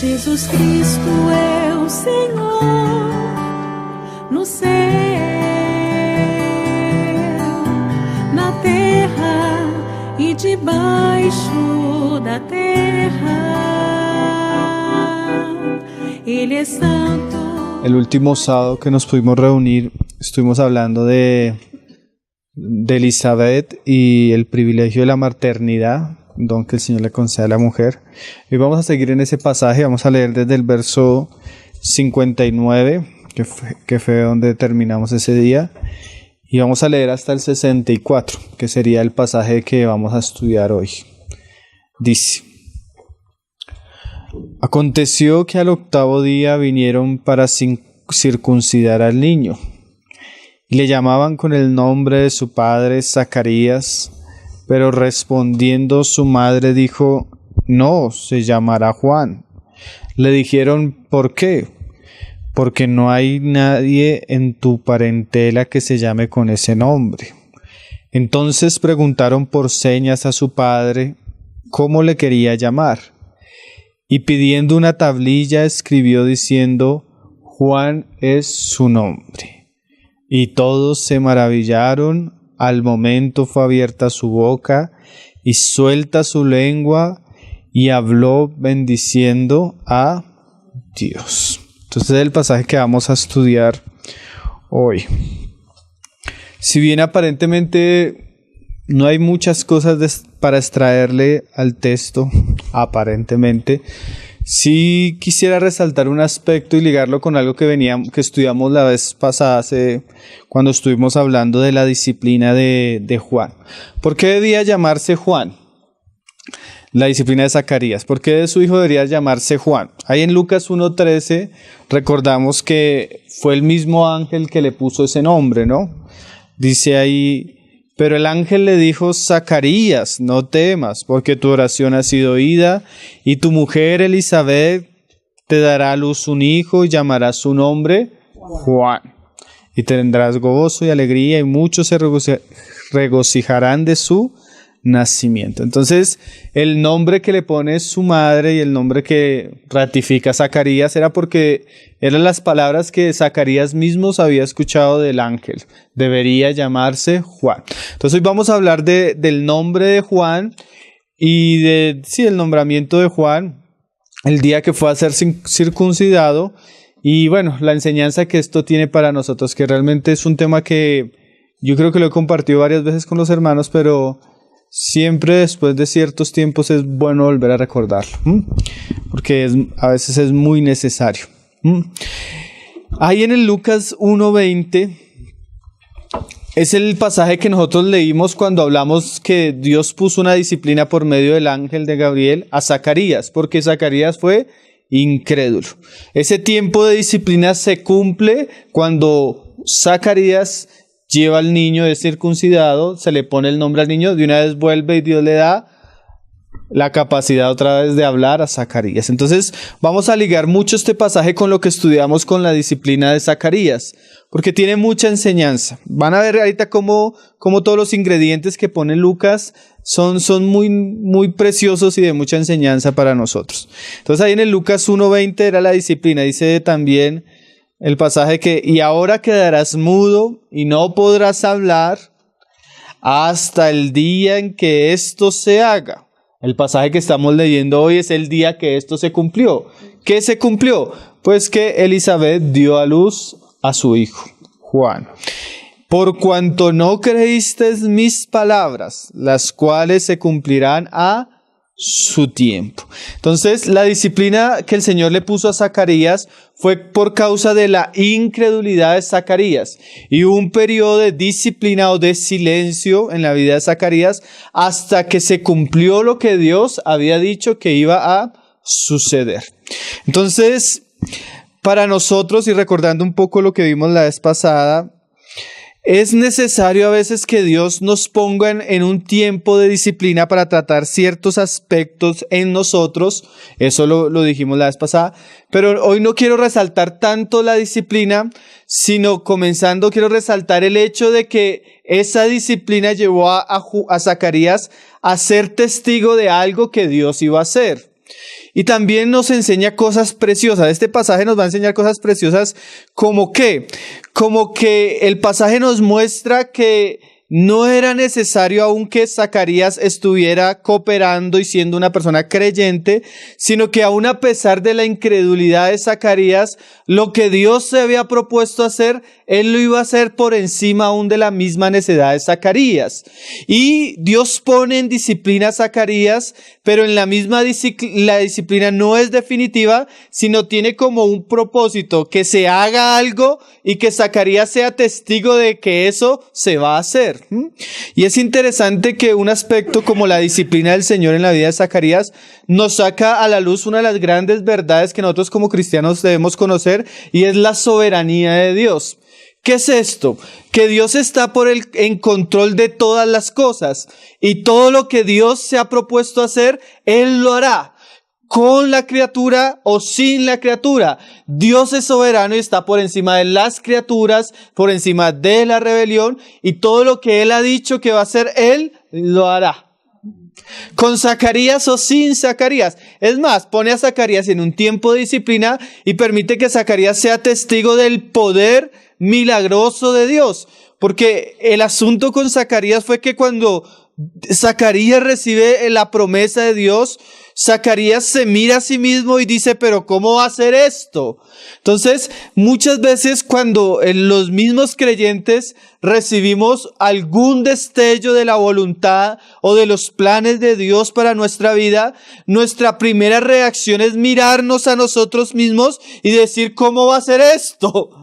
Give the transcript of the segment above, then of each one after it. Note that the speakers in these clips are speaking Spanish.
Jesus Cristo é o Senhor no céu, na terra e debaixo da terra. Ele é santo. El último sábado que nos pudimos reunir, estuvimos hablando de Elizabeth y el privilegio de la maternidad, don que el Señor le concede a la mujer. Y vamos a seguir en ese pasaje, vamos a leer desde el verso 59, que fue donde terminamos ese día, y vamos a leer hasta el 64, que sería el pasaje que vamos a estudiar hoy. Dice: Aconteció que al 8º día vinieron para circuncidar al niño, y le llamaban con el nombre de su padre Zacarías, pero respondiendo su madre dijo: No, se llamará Juan. Le dijeron: ¿por qué? Porque no hay nadie en tu parentela que se llame con ese nombre. Entonces preguntaron por señas a su padre cómo le quería llamar. Y pidiendo una tablilla escribió diciendo: Juan es su nombre. Y todos se maravillaron. Al momento fue abierta su boca y suelta su lengua y habló bendiciendo a Dios. Entonces es el pasaje que vamos a estudiar hoy. Si bien aparentemente no hay muchas cosas para extraerle al texto, aparentemente, sí quisiera resaltar un aspecto y ligarlo con algo que estudiamos la vez pasada, cuando estuvimos hablando de la disciplina de Juan. ¿Por qué debía llamarse Juan? La disciplina de Zacarías. ¿Por qué de su hijo debería llamarse Juan? Ahí en Lucas 1:13 recordamos que fue el mismo ángel que le puso ese nombre, ¿no? Dice ahí: pero el ángel le dijo: Zacarías, no temas, porque tu oración ha sido oída, y tu mujer Elizabeth te dará a luz un hijo y llamarás su nombre Juan. Y tendrás gozo y alegría, y muchos se regocijarán de su nacimiento. Entonces, el nombre que le pone su madre y el nombre que ratifica Zacarías era porque eran las palabras que Zacarías mismo había escuchado del ángel. Debería llamarse Juan. Entonces hoy vamos a hablar del nombre de Juan y el nombramiento de Juan, el día que fue a ser circuncidado, y bueno, la enseñanza que esto tiene para nosotros, que realmente es un tema que yo creo que lo he compartido varias veces con los hermanos, pero siempre después de ciertos tiempos es bueno volver a recordarlo, porque a veces es muy necesario. Ahí en el Lucas 1:20 es el pasaje que nosotros leímos cuando hablamos que Dios puso una disciplina por medio del ángel de Gabriel a Zacarías, porque Zacarías fue incrédulo. Ese tiempo de disciplina se cumple cuando Zacarías lleva al niño, es circuncidado, se le pone el nombre al niño, de una vez vuelve y Dios le da la capacidad otra vez de hablar a Zacarías. Entonces vamos a ligar mucho este pasaje con lo que estudiamos con la disciplina de Zacarías, porque tiene mucha enseñanza. Van a ver ahorita cómo todos los ingredientes que pone Lucas son muy, muy preciosos y de mucha enseñanza para nosotros. Entonces ahí en el Lucas 1:20 era la disciplina. Dice también el pasaje que: y ahora quedarás mudo y no podrás hablar hasta el día en que esto se haga. El pasaje que estamos leyendo hoy es el día que esto se cumplió. ¿Qué se cumplió? Pues que Elizabeth dio a luz a su hijo, Juan. Por cuanto no creísteis mis palabras, las cuales se cumplirán a su tiempo. Entonces, la disciplina que el Señor le puso a Zacarías fue por causa de la incredulidad de Zacarías. Y hubo un periodo de disciplina o de silencio en la vida de Zacarías hasta que se cumplió lo que Dios había dicho que iba a suceder. Entonces, para nosotros, y recordando un poco lo que vimos la vez pasada, es necesario a veces que Dios nos ponga en un tiempo de disciplina para tratar ciertos aspectos en nosotros. Eso lo dijimos la vez pasada. Pero hoy no quiero resaltar tanto la disciplina, sino quiero resaltar el hecho de que esa disciplina llevó a Zacarías a ser testigo de algo que Dios iba a hacer. Y también nos enseña cosas preciosas. Este pasaje nos va a enseñar cosas preciosas como que el pasaje nos muestra que no era necesario aún que Zacarías estuviera cooperando y siendo una persona creyente, sino que aún a pesar de la incredulidad de Zacarías, lo que Dios se había propuesto hacer, él lo iba a hacer por encima aún de la misma necedad de Zacarías. Y Dios pone en disciplina a Zacarías, pero en la misma la disciplina no es definitiva, sino tiene como un propósito, que se haga algo y que Zacarías sea testigo de que eso se va a hacer. Y es interesante que un aspecto como la disciplina del Señor en la vida de Zacarías nos saca a la luz una de las grandes verdades que nosotros como cristianos debemos conocer, y es la soberanía de Dios. ¿Qué es esto? Que Dios está en control de todas las cosas, y todo lo que Dios se ha propuesto hacer, Él lo hará. Con la criatura o sin la criatura. Dios es soberano y está por encima de las criaturas, por encima de la rebelión, y todo lo que Él ha dicho que va a hacer, Él lo hará. Con Zacarías o sin Zacarías. Es más, pone a Zacarías en un tiempo de disciplina y permite que Zacarías sea testigo del poder milagroso de Dios. Porque el asunto con Zacarías fue que cuando Zacarías recibe la promesa de Dios, Zacarías se mira a sí mismo y dice, pero ¿cómo va a ser esto? Entonces, muchas veces cuando los mismos creyentes recibimos algún destello de la voluntad o de los planes de Dios para nuestra vida, nuestra primera reacción es mirarnos a nosotros mismos y decir, ¿cómo va a ser esto?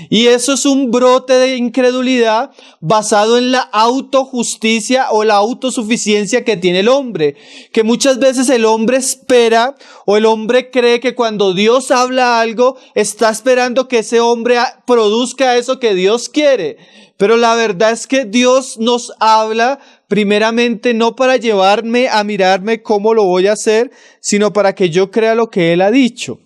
Y eso es un brote de incredulidad basado en la autojusticia o la autosuficiencia que tiene el hombre. Que muchas veces el hombre espera o el hombre cree que cuando Dios habla algo, está esperando que ese hombre produzca eso que Dios quiere. Pero la verdad es que Dios nos habla primeramente no para llevarme a mirarme cómo lo voy a hacer, sino para que yo crea lo que Él ha dicho.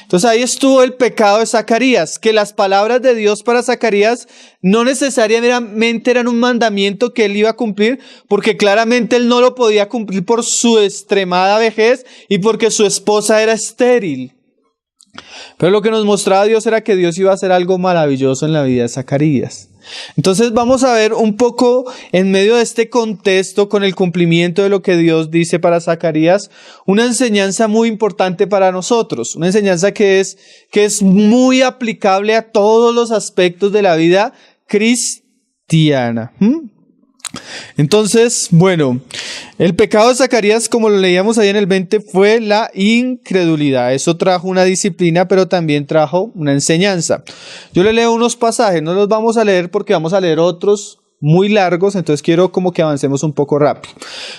Entonces ahí estuvo el pecado de Zacarías, que las palabras de Dios para Zacarías no necesariamente eran un mandamiento que él iba a cumplir, porque claramente él no lo podía cumplir por su extremada vejez y porque su esposa era estéril. Pero lo que nos mostraba Dios era que Dios iba a hacer algo maravilloso en la vida de Zacarías. Entonces vamos a ver un poco en medio de este contexto, con el cumplimiento de lo que Dios dice para Zacarías, una enseñanza muy importante para nosotros, una enseñanza que es muy aplicable a todos los aspectos de la vida cristiana. Entonces, bueno, el pecado de Zacarías, como lo leíamos ahí en el 20, fue la incredulidad. Eso trajo una disciplina, pero también trajo una enseñanza. Yo le leo unos pasajes, no los vamos a leer porque vamos a leer otros muy largos, entonces quiero como que avancemos un poco rápido.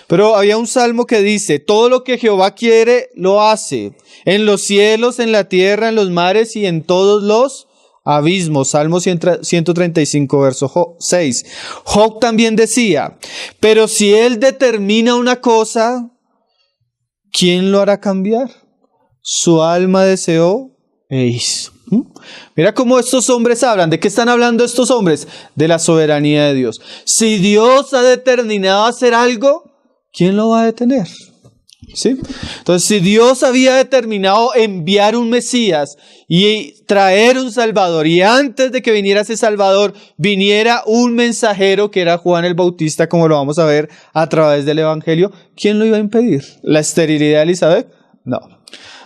Pero había un salmo que dice, todo lo que Jehová quiere, lo hace, en los cielos, en la tierra, en los mares y en todos los abismos. Salmo 135, verso 6. Job también decía, pero si él determina una cosa, ¿quién lo hará cambiar? Su alma deseó e hizo. Mira cómo estos hombres hablan. ¿De qué están hablando estos hombres? De la soberanía de Dios. Si Dios ha determinado hacer algo, ¿quién lo va a detener? ¿Sí? Entonces, si Dios había determinado enviar un Mesías y traer un Salvador, y antes de que viniera ese Salvador, viniera un mensajero que era Juan el Bautista, como lo vamos a ver a través del Evangelio, ¿quién lo iba a impedir? ¿La esterilidad de Elizabeth? No.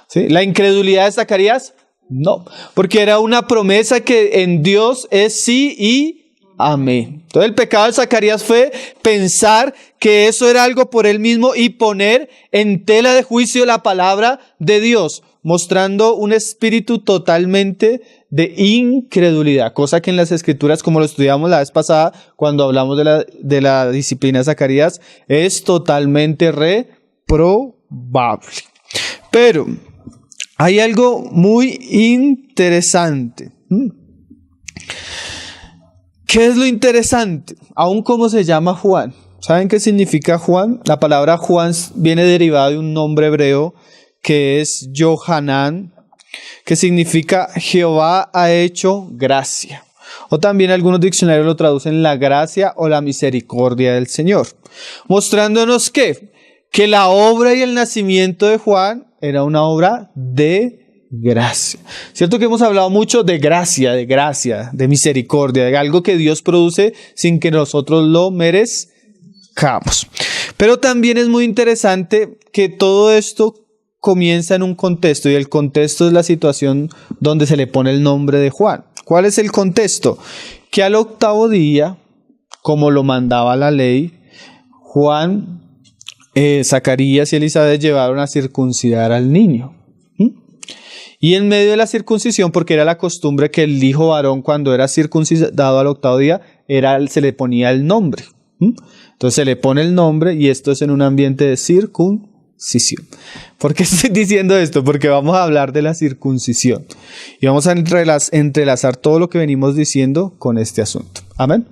¿Sí? ¿La incredulidad de Zacarías? No. Porque era una promesa que en Dios es sí y amén. Entonces el pecado de Zacarías fue pensar que eso era algo por él mismo y poner en tela de juicio la palabra de Dios, mostrando un espíritu totalmente de incredulidad, cosa que en las Escrituras, como lo estudiamos la vez pasada, cuando hablamos de la disciplina de Zacarías, es totalmente reprobable. Pero hay algo muy interesante. ¿Qué es lo interesante? Aún cómo se llama Juan. ¿Saben qué significa Juan? La palabra Juan viene derivada de un nombre hebreo que es Yohanan, que significa Jehová ha hecho gracia. O también algunos diccionarios lo traducen la gracia o la misericordia del Señor. Mostrándonos que la obra y el nacimiento de Juan era una obra de gracia. Cierto que hemos hablado mucho de gracia, de misericordia, de algo que Dios produce sin que nosotros lo merezcamos. Pero también es muy interesante que todo esto comienza en un contexto, y el contexto es la situación donde se le pone el nombre de Juan. ¿Cuál es el contexto? Que al octavo día, como lo mandaba la ley, Juan, Zacarías y Elizabeth llevaron a circuncidar al niño. Y en medio de la circuncisión, porque era la costumbre que el hijo varón, cuando era circuncidado al octavo día, se le ponía el nombre. Entonces se le pone el nombre, y esto es en un ambiente de circuncisión. ¿Por qué estoy diciendo esto? Porque vamos a hablar de la circuncisión y vamos a entrelazar todo lo que venimos diciendo con este asunto. Amén.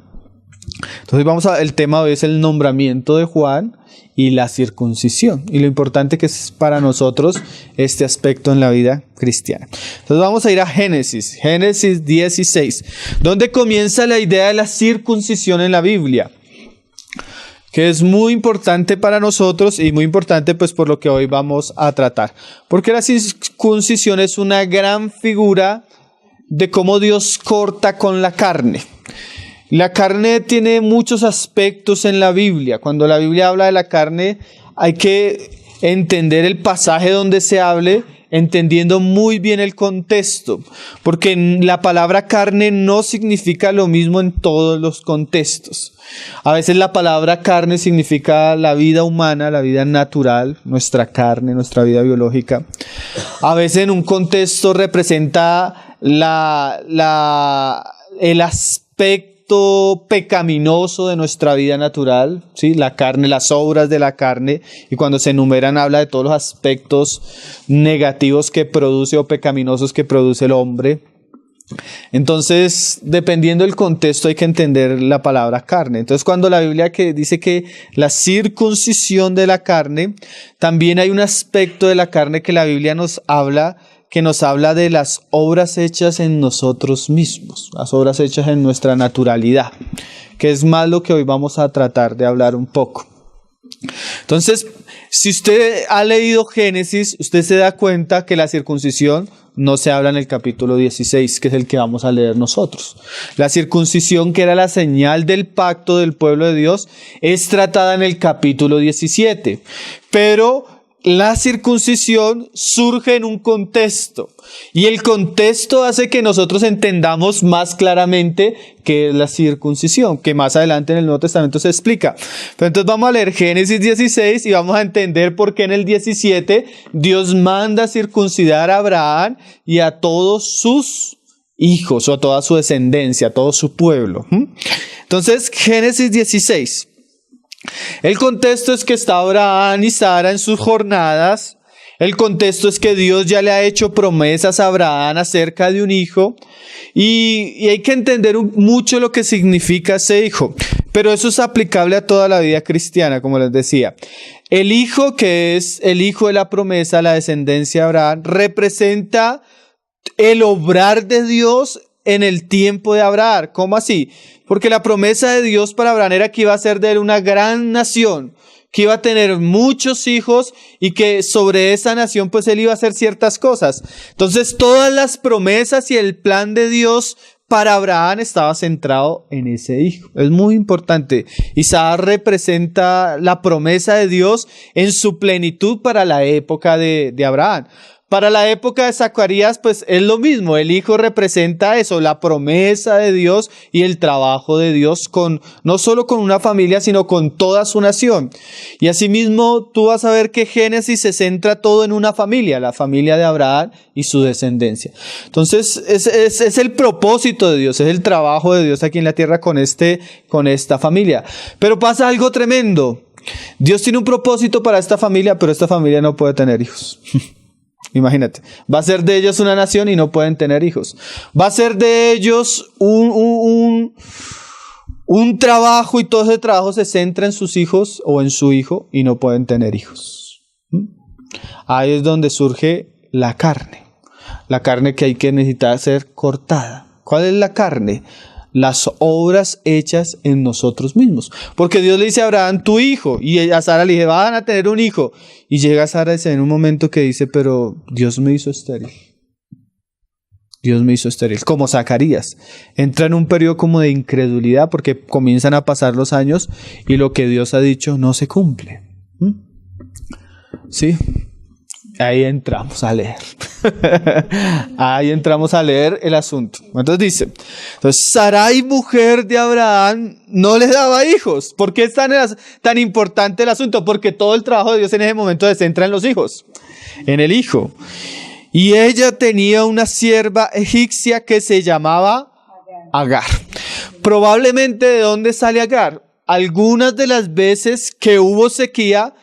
Entonces el tema de hoy es el nombramiento de Juan y la circuncisión, y lo importante que es para nosotros este aspecto en la vida cristiana. Entonces vamos a ir a Génesis 16, donde comienza la idea de la circuncisión en la Biblia, que es muy importante para nosotros y muy importante pues por lo que hoy vamos a tratar. Porque la circuncisión es una gran figura de cómo Dios corta con la carne. La carne tiene muchos aspectos en la Biblia. Cuando la Biblia habla de la carne, hay que entender el pasaje donde se hable, entendiendo muy bien el contexto, porque la palabra carne no significa lo mismo en todos los contextos. A veces la palabra carne significa la vida humana, la vida natural, nuestra carne, nuestra vida biológica. A veces en un contexto representa el aspecto pecaminoso de nuestra vida natural, ¿sí? La carne, las obras de la carne, y cuando se enumeran habla de todos los aspectos negativos que produce o pecaminosos que produce el hombre. Entonces, dependiendo del contexto hay que entender la palabra carne. Entonces, cuando la Biblia dice que la circuncisión de la carne, también hay un aspecto de la carne que la Biblia nos habla de las obras hechas en nosotros mismos, las obras hechas en nuestra naturalidad, que es más lo que hoy vamos a tratar de hablar un poco. Entonces, si usted ha leído Génesis, usted se da cuenta que la circuncisión no se habla en el capítulo 16, que es el que vamos a leer nosotros. La circuncisión, que era la señal del pacto del pueblo de Dios, es tratada en el capítulo 17, pero la circuncisión surge en un contexto, y el contexto hace que nosotros entendamos más claramente qué es la circuncisión, que más adelante en el Nuevo Testamento se explica. Pero entonces vamos a leer Génesis 16 y vamos a entender por qué en el 17 Dios manda circuncidar a Abraham y a todos sus hijos, o a toda su descendencia, a todo su pueblo. Entonces, Génesis 16. El contexto es que está Abraham y Sara en sus jornadas. El contexto es que Dios ya le ha hecho promesas a Abraham acerca de un hijo, y hay que entender mucho lo que significa ese hijo, pero eso es aplicable a toda la vida cristiana, como les decía. El hijo, que es el hijo de la promesa, la descendencia de Abraham, representa el obrar de Dios en el tiempo de Abraham. ¿Cómo así? Porque la promesa de Dios para Abraham era que iba a ser de él una gran nación, que iba a tener muchos hijos, y que sobre esa nación pues él iba a hacer ciertas cosas. Entonces todas las promesas y el plan de Dios para Abraham estaba centrado en ese hijo. Es muy importante. Isaac representa la promesa de Dios en su plenitud para la época de Abraham. Para la época de Zacarías, pues es lo mismo. El hijo representa eso, la promesa de Dios y el trabajo de Dios no solo con una familia, sino con toda su nación. Y asimismo, tú vas a ver que Génesis se centra todo en una familia, la familia de Abraham y su descendencia. Entonces, es el propósito de Dios, es el trabajo de Dios aquí en la tierra con esta familia. Pero pasa algo tremendo. Dios tiene un propósito para esta familia, pero esta familia no puede tener hijos. Imagínate, va a ser de ellos una nación y no pueden tener hijos. Va a ser de ellos un trabajo, y todo ese trabajo se centra en sus hijos o en su hijo y no pueden tener hijos. Ahí es donde surge la carne que hay que necesitar ser cortada. ¿Cuál es la carne? las obras hechas en nosotros mismos. Porque Dios le dice a Abraham, tu hijo, y a Sara le dice, van a tener un hijo. Y llega Sara en un momento que dice, pero Dios me hizo estéril. Dios me hizo estéril, como Zacarías. Entra en un periodo como de incredulidad porque comienzan a pasar los años y lo que Dios ha dicho no se cumple. ¿Sí? Ahí entramos a leer. Ahí entramos a leer el asunto. Entonces dice, Sarai, mujer de Abraham, no le daba hijos. ¿Por qué es tan importante el asunto? Porque todo el trabajo de Dios en ese momento se centra en los hijos, en el hijo. Y ella tenía una sierva egipcia que se llamaba Agar. Probablemente, ¿de dónde sale Agar? Algunas de las veces que hubo sequía,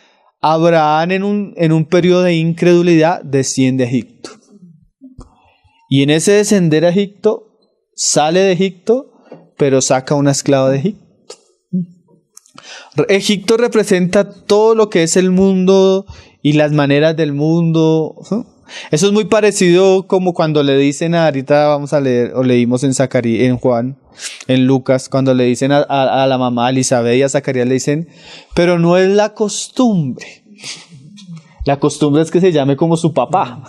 Abraham en un periodo de incredulidad desciende a Egipto. Y en ese descender a Egipto, sale de Egipto, pero saca una esclava de Egipto. Egipto representa todo lo que es el mundo y las maneras del mundo. Eso es muy parecido como cuando le dicen ahorita vamos a leer, o leímos en Zacarías, en Juan, en Lucas, cuando le dicen a la mamá, a Elizabeth y a Zacarías le dicen, pero no es la costumbre. La costumbre es que se llame como su papá.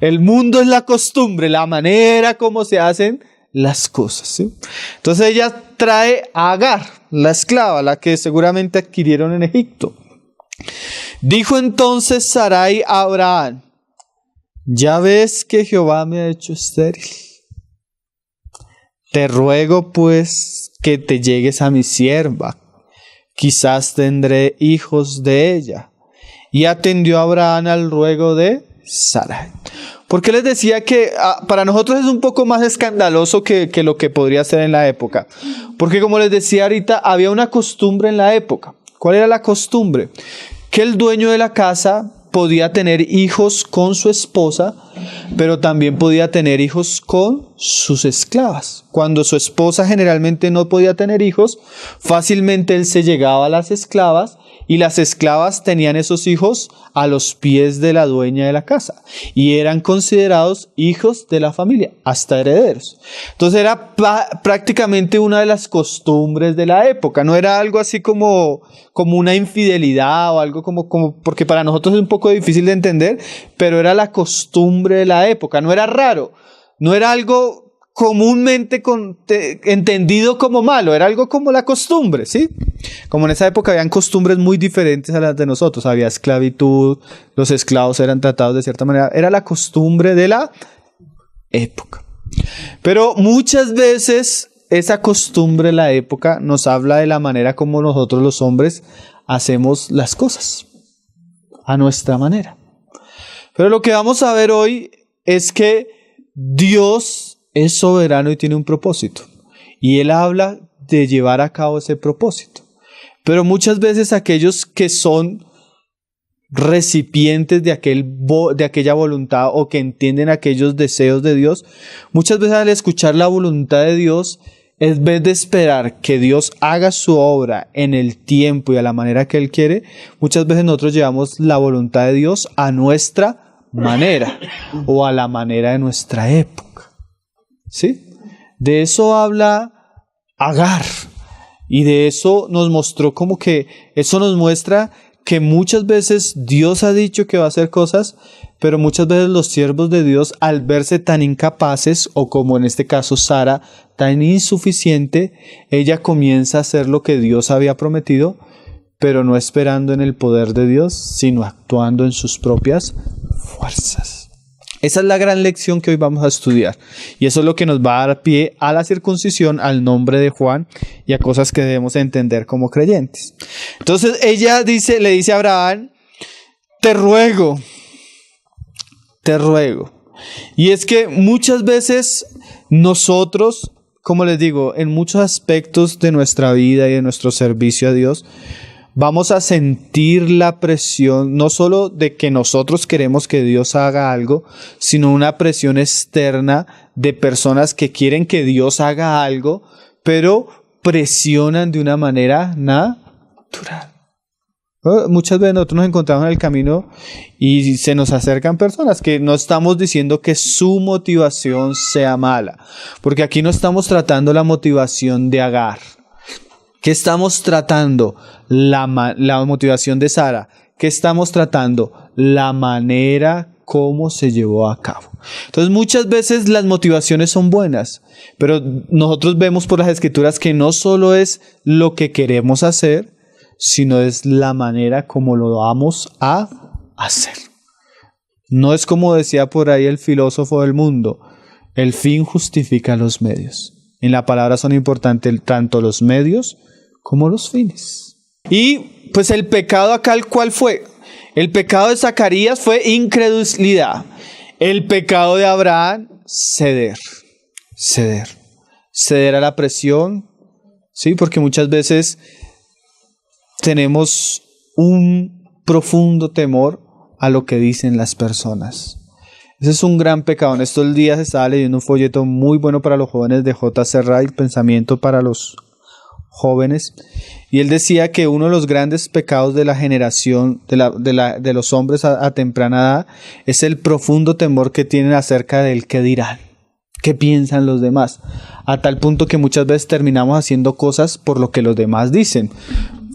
El mundo es la costumbre, la manera como se hacen las cosas, ¿sí? Entonces ella trae a Agar, la esclava, la que seguramente adquirieron en Egipto. Dijo entonces Sarai a Abraham, ya ves que Jehová me ha hecho estéril. Te ruego pues que te llegues a mi sierva, quizás tendré hijos de ella. Y atendió Abraham al ruego de Sarai. ¿Por qué les decía que para nosotros es un poco más escandaloso que lo que podría ser en la época? Porque como les decía ahorita, había una costumbre en la época. ¿Cuál era la costumbre? Que el dueño de la casa podía tener hijos con su esposa, pero también podía tener hijos con sus esclavas. Cuando su esposa generalmente no podía tener hijos, fácilmente él se llegaba a las esclavas y las esclavas tenían esos hijos a los pies de la dueña de la casa y eran considerados hijos de la familia, hasta herederos. Entonces era prácticamente una de las costumbres de la época, no era algo así como una infidelidad o algo como porque para nosotros es un poco difícil de entender, pero era la costumbre de la época, no era raro, no era algo comúnmente entendido como malo, era algo como la costumbre, ¿sí? Como en esa época habían costumbres muy diferentes a las de nosotros, había esclavitud, los esclavos eran tratados de cierta manera, era la costumbre de la época. Pero muchas veces esa costumbre de la época nos habla de la manera como nosotros los hombres hacemos las cosas, a nuestra manera. Pero lo que vamos a ver hoy es que Dios es soberano y tiene un propósito. Y Él habla de llevar a cabo ese propósito. Pero muchas veces aquellos que son recipientes de aquella voluntad o que entienden aquellos deseos de Dios, muchas veces al escuchar la voluntad de Dios, en vez de esperar que Dios haga su obra en el tiempo y a la manera que Él quiere, muchas veces nosotros llevamos la voluntad de Dios a nuestra manera o a la manera de nuestra época. ¿Sí? De eso habla Agar y de eso nos mostró eso nos muestra que muchas veces Dios ha dicho que va a hacer cosas, pero muchas veces los siervos de Dios al verse tan incapaces o como en este caso Sara tan insuficiente, ella comienza a hacer lo que Dios había prometido, pero no esperando en el poder de Dios, sino actuando en sus propias fuerzas. Esa es la gran lección que hoy vamos a estudiar y eso es lo que nos va a dar pie a la circuncisión, al nombre de Juan y a cosas que debemos entender como creyentes. Entonces ella le dice a Abraham, te ruego. Y es que muchas veces nosotros, como les digo, en muchos aspectos de nuestra vida y de nuestro servicio a Dios, vamos a sentir la presión, no solo de que nosotros queremos que Dios haga algo, sino una presión externa de personas que quieren que Dios haga algo, pero presionan de una manera natural. Muchas veces nosotros nos encontramos en el camino y se nos acercan personas que no estamos diciendo que su motivación sea mala, porque aquí no estamos tratando la motivación de Agar. ¿Qué estamos tratando? La motivación de Sara. ¿Qué estamos tratando? La manera como se llevó a cabo. Entonces muchas veces las motivaciones son buenas, pero nosotros vemos por las Escrituras que no solo es lo que queremos hacer, sino es la manera como lo vamos a hacer. No es como decía por ahí el filósofo del mundo, el fin justifica los medios. En la palabra son importantes tanto los medios como los fines. Y pues el pecado acá, ¿cuál fue? El pecado de Zacarías fue incredulidad. El pecado de Abraham, ceder a la presión, ¿sí? Porque muchas veces tenemos un profundo temor a lo que dicen las personas. Ese es un gran pecado. En estos días estaba leyendo un folleto muy bueno para los jóvenes de J.C. Wright, Pensamiento para los Jóvenes, y él decía que uno de los grandes pecados de la generación de los hombres a temprana edad es el profundo temor que tienen acerca del qué dirán, qué piensan los demás, a tal punto que muchas veces terminamos haciendo cosas por lo que los demás dicen.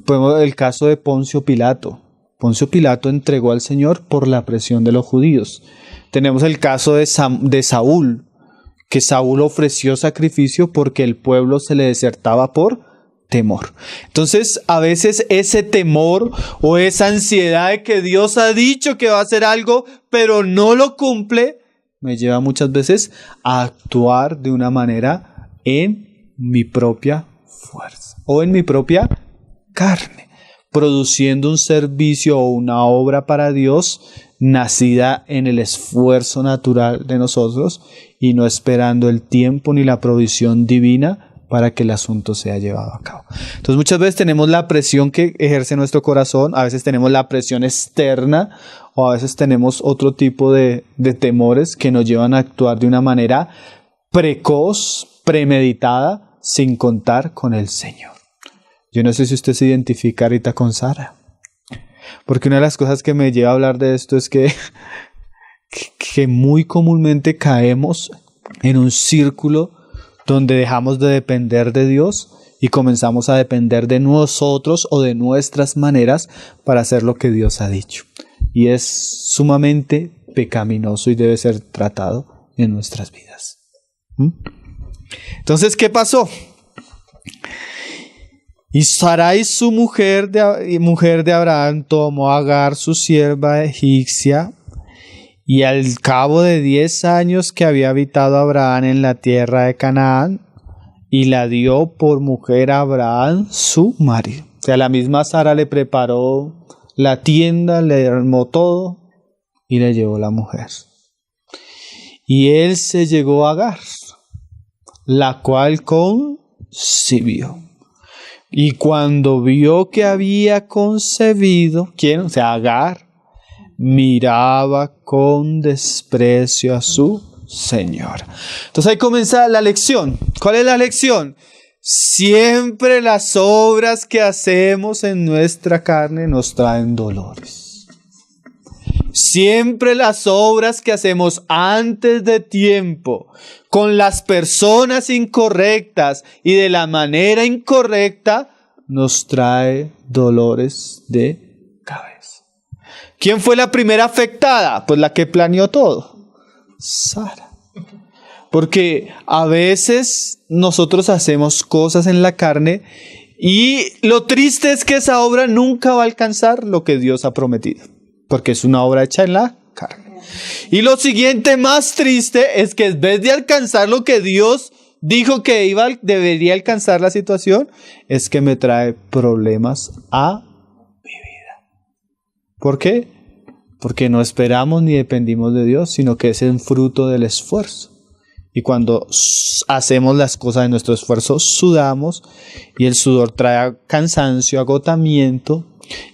Ponemos el caso de Poncio Pilato. Poncio Pilato entregó al Señor por la presión de los judíos. Tenemos el caso de Saúl, que Saúl ofreció sacrificio porque el pueblo se le desertaba por temor. Entonces, a veces ese temor o esa ansiedad de que Dios ha dicho que va a hacer algo, pero no lo cumple, me lleva muchas veces a actuar de una manera en mi propia fuerza o en mi propia carne, produciendo un servicio o una obra para Dios nacida en el esfuerzo natural de nosotros y no esperando el tiempo ni la provisión divina para que el asunto sea llevado a cabo. Entonces muchas veces tenemos la presión que ejerce nuestro corazón, a veces tenemos la presión externa o a veces tenemos otro tipo de temores que nos llevan a actuar de una manera precoz, premeditada, sin contar con el Señor. Yo no sé si usted se identifica ahorita con Sara, porque una de las cosas que me lleva a hablar de esto es que muy comúnmente caemos en un círculo donde dejamos de depender de Dios y comenzamos a depender de nosotros o de nuestras maneras para hacer lo que Dios ha dicho. Y es sumamente pecaminoso y debe ser tratado en nuestras vidas. Entonces, ¿qué pasó? Y Sarai, su mujer de Abraham, tomó a Agar, su sierva egipcia, y al cabo de 10 años que había habitado Abraham en la tierra de Canaán, y la dio por mujer a Abraham, su marido. O sea, la misma Sara le preparó la tienda, le armó todo y le llevó la mujer. Y él se llegó a Agar, la cual concibió. Y cuando vio que había concebido, ¿quién? O sea, Agar, miraba con desprecio a su señora. Entonces ahí comienza la lección. ¿Cuál es la lección? Siempre las obras que hacemos en nuestra carne nos traen dolores. Siempre las obras que hacemos antes de tiempo, con las personas incorrectas y de la manera incorrecta, nos trae dolores de cabeza. ¿Quién fue la primera afectada? Pues la que planeó todo, Sara. Porque a veces nosotros hacemos cosas en la carne y lo triste es que esa obra nunca va a alcanzar lo que Dios ha prometido, porque es una obra hecha en la carne. Y lo siguiente más triste es que en vez de alcanzar lo que Dios dijo que debería alcanzar la situación, es que me trae problemas a mi vida. ¿Por qué? Porque no esperamos ni dependimos de Dios, sino que es el fruto del esfuerzo. Y cuando hacemos las cosas de nuestro esfuerzo, sudamos, y el sudor trae cansancio, agotamiento,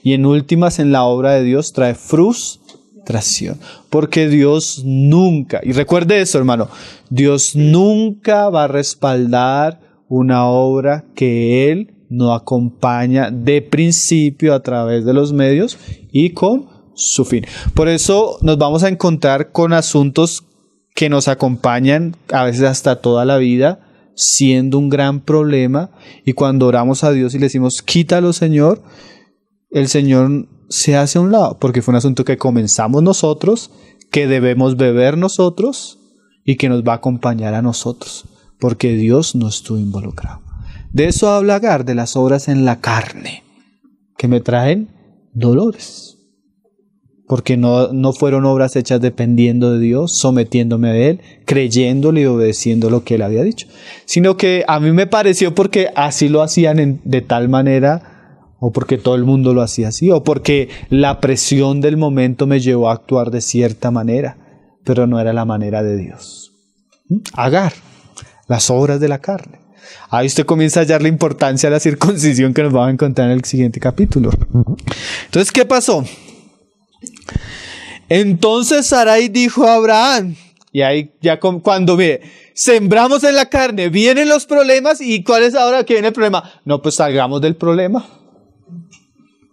y en últimas en la obra de Dios trae frustración. Porque Dios nunca, y recuerde eso, hermano, Dios nunca va a respaldar una obra que Él no acompaña de principio a través de los medios y con su fin. Por eso nos vamos a encontrar con asuntos que nos acompañan a veces hasta toda la vida, siendo un gran problema, y cuando oramos a Dios y le decimos quítalo, Señor, el Señor se hace a un lado, porque fue un asunto que comenzamos nosotros, que debemos beber nosotros y que nos va a acompañar a nosotros, porque Dios no estuvo involucrado. De eso habla Agar, de las obras en la carne, que me traen dolores, porque no fueron obras hechas dependiendo de Dios, sometiéndome a Él, creyéndole y obedeciendo lo que Él había dicho, sino que a mí me pareció porque así lo hacían de tal manera, o porque todo el mundo lo hacía así, o porque la presión del momento me llevó a actuar de cierta manera, pero no era la manera de Dios. Agar, las obras de la carne. Ahí usted comienza a hallar la importancia de la circuncisión que nos vamos a encontrar en el siguiente capítulo. Entonces, ¿qué pasó? Entonces Sarai dijo a Abraham, y ahí ya cuando sembramos en la carne, vienen los problemas, ¿y cuál es ahora que viene el problema? No, pues salgamos del problema,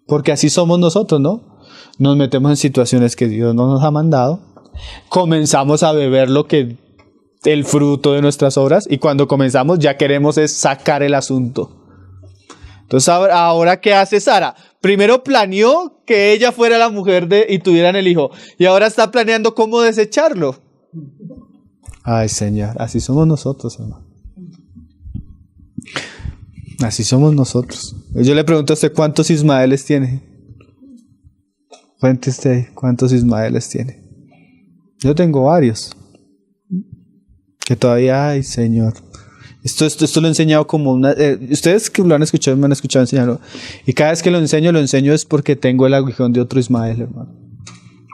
porque así somos nosotros, ¿no? Nos metemos en situaciones que Dios no nos ha mandado, comenzamos a beber el fruto de nuestras obras, y cuando comenzamos ya queremos es sacar el asunto. Entonces ahora ¿qué hace Sara? Primero planeó que ella fuera la mujer y tuvieran el hijo, y ahora está planeando cómo desecharlo. Ay, Señor, así somos nosotros, hermano. Así somos nosotros. Yo le pregunto a usted, ¿cuántos Ismaeles tiene? Cuente usted, ¿cuántos Ismaeles tiene? Yo tengo varios. Que todavía hay, Señor. Esto lo he enseñado como una... ustedes que lo han escuchado, me han escuchado enseñarlo. Y cada vez que lo enseño es porque tengo el aguijón de otro Ismael, hermano.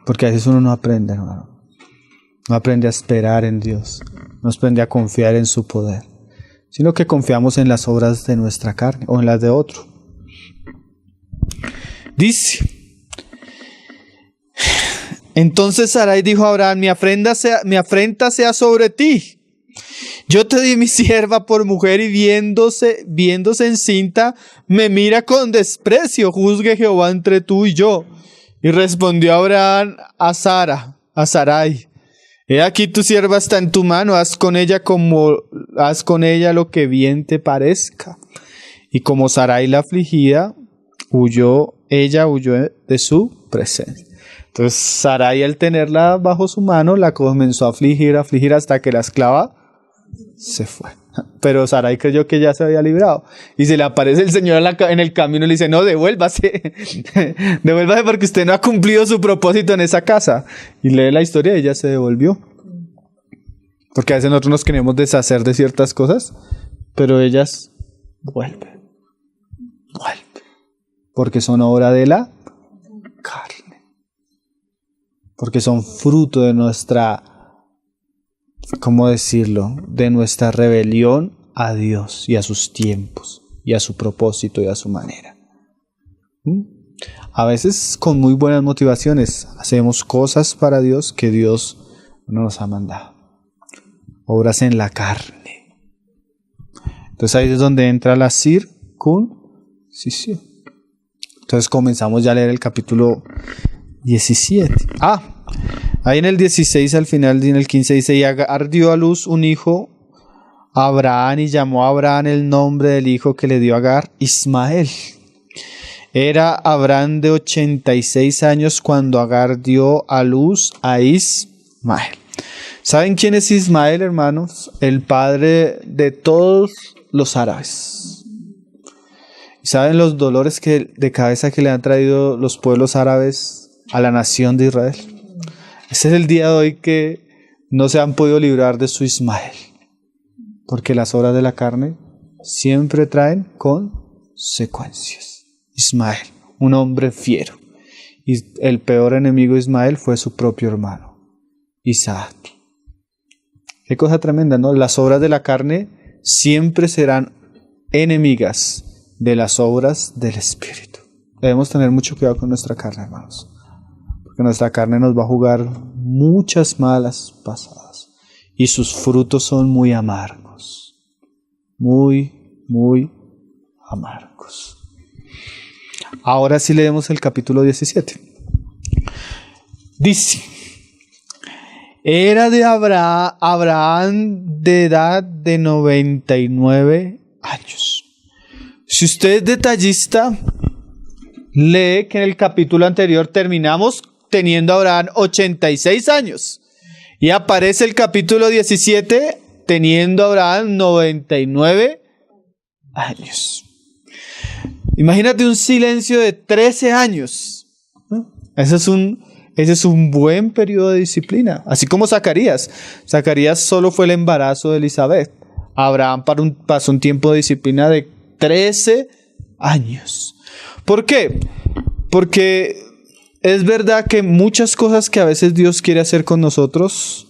Porque a veces uno no aprende, hermano. No aprende a esperar en Dios. No aprende a confiar en su poder. Sino que confiamos en las obras de nuestra carne o en las de otro. Dice... Entonces Sarai dijo a Abraham, mi afrenta sea sobre ti. Yo te di mi sierva por mujer y viéndose encinta, me mira con desprecio. Juzgue Jehová entre tú y yo. Y respondió Abraham a Sarai, he aquí tu sierva está en tu mano, haz con ella lo que bien te parezca. Y como Sarai la afligía, ella huyó de su presencia. Entonces Sarai, al tenerla bajo su mano, la comenzó a afligir hasta que la esclava se fue. Pero Sarai creyó que ya se había librado. Y se le aparece el Señor en el camino y le dice, no, devuélvase. Devuélvase porque usted no ha cumplido su propósito en esa casa. Y lee la historia y ella se devolvió. Porque a veces nosotros nos queremos deshacer de ciertas cosas, pero ellas vuelven. Porque son obra de la carne. Porque son fruto de nuestra, ¿cómo decirlo? De nuestra rebelión a Dios y a sus tiempos, y a su propósito y a su manera. A veces con muy buenas motivaciones hacemos cosas para Dios que Dios no nos ha mandado. Obras en la carne. Entonces ahí es donde entra la circuncisión. Entonces comenzamos ya a leer el capítulo 17. Ahí en el 16 al final, en el 15 dice, y Agar dio a luz un hijo a Abraham y llamó a Abraham el nombre del hijo que le dio a Agar, Ismael. Era Abraham de 86 años cuando Agar dio a luz a Ismael. ¿Saben quién es Ismael, hermanos? El padre de todos los árabes. ¿Saben los dolores de cabeza que le han traído los pueblos árabes a la nación de Israel? Ese es el día de hoy que no se han podido librar de su Ismael. Porque las obras de la carne siempre traen consecuencias. Ismael, un hombre fiero. Y el peor enemigo de Ismael fue su propio hermano, Isaac. Qué cosa tremenda, ¿no? Las obras de la carne siempre serán enemigas de las obras del Espíritu. Debemos tener mucho cuidado con nuestra carne, hermanos. Porque nuestra carne nos va a jugar muchas malas pasadas. Y sus frutos son muy amargos. Muy, muy amargos. Ahora sí leemos el capítulo 17. Dice: era de Abraham de edad de 99 años. Si usted es detallista, lee que en el capítulo anterior terminamos teniendo a Abraham 86 años. Y aparece el capítulo 17 teniendo a Abraham 99 años. Imagínate un silencio de 13 años. Ese es un buen periodo de disciplina. Así como Zacarías. Zacarías solo fue el embarazo de Elizabeth. Abraham pasó un tiempo de disciplina de 13 años. ¿Por qué? Porque es verdad que muchas cosas que a veces Dios quiere hacer con nosotros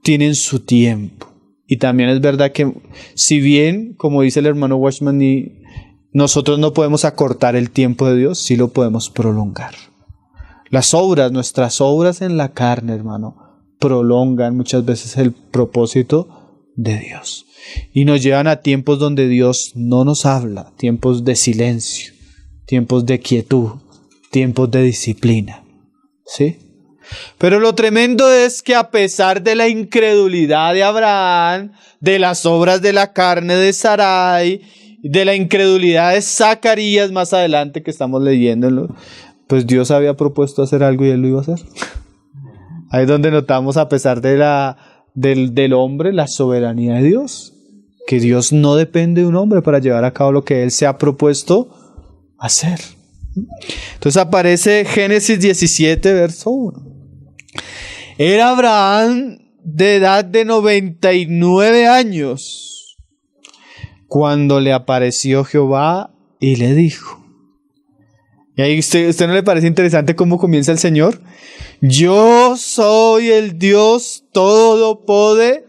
tienen su tiempo. Y también es verdad que si bien, como dice el hermano Watchman, nosotros no podemos acortar el tiempo de Dios, sí lo podemos prolongar. Nuestras obras en la carne, hermano, prolongan muchas veces el propósito de Dios. Y nos llevan a tiempos donde Dios no nos habla, tiempos de silencio, tiempos de quietud, tiempos de disciplina. ¿Sí? Pero lo tremendo es que a pesar de la incredulidad de Abraham, de las obras de la carne de Sarai, de la incredulidad de Zacarías más adelante que estamos leyendo, pues Dios había propuesto hacer algo y Él lo iba a hacer. Ahí es donde notamos, a pesar de del hombre, la soberanía de Dios. Que Dios no depende de un hombre para llevar a cabo lo que Él se ha propuesto hacer. Entonces aparece Génesis 17, verso 1. Era Abraham de edad de 99 años cuando le apareció Jehová y le dijo. Y ahí ¿usted no le parece interesante cómo comienza el Señor? Yo soy el Dios Todopoderoso.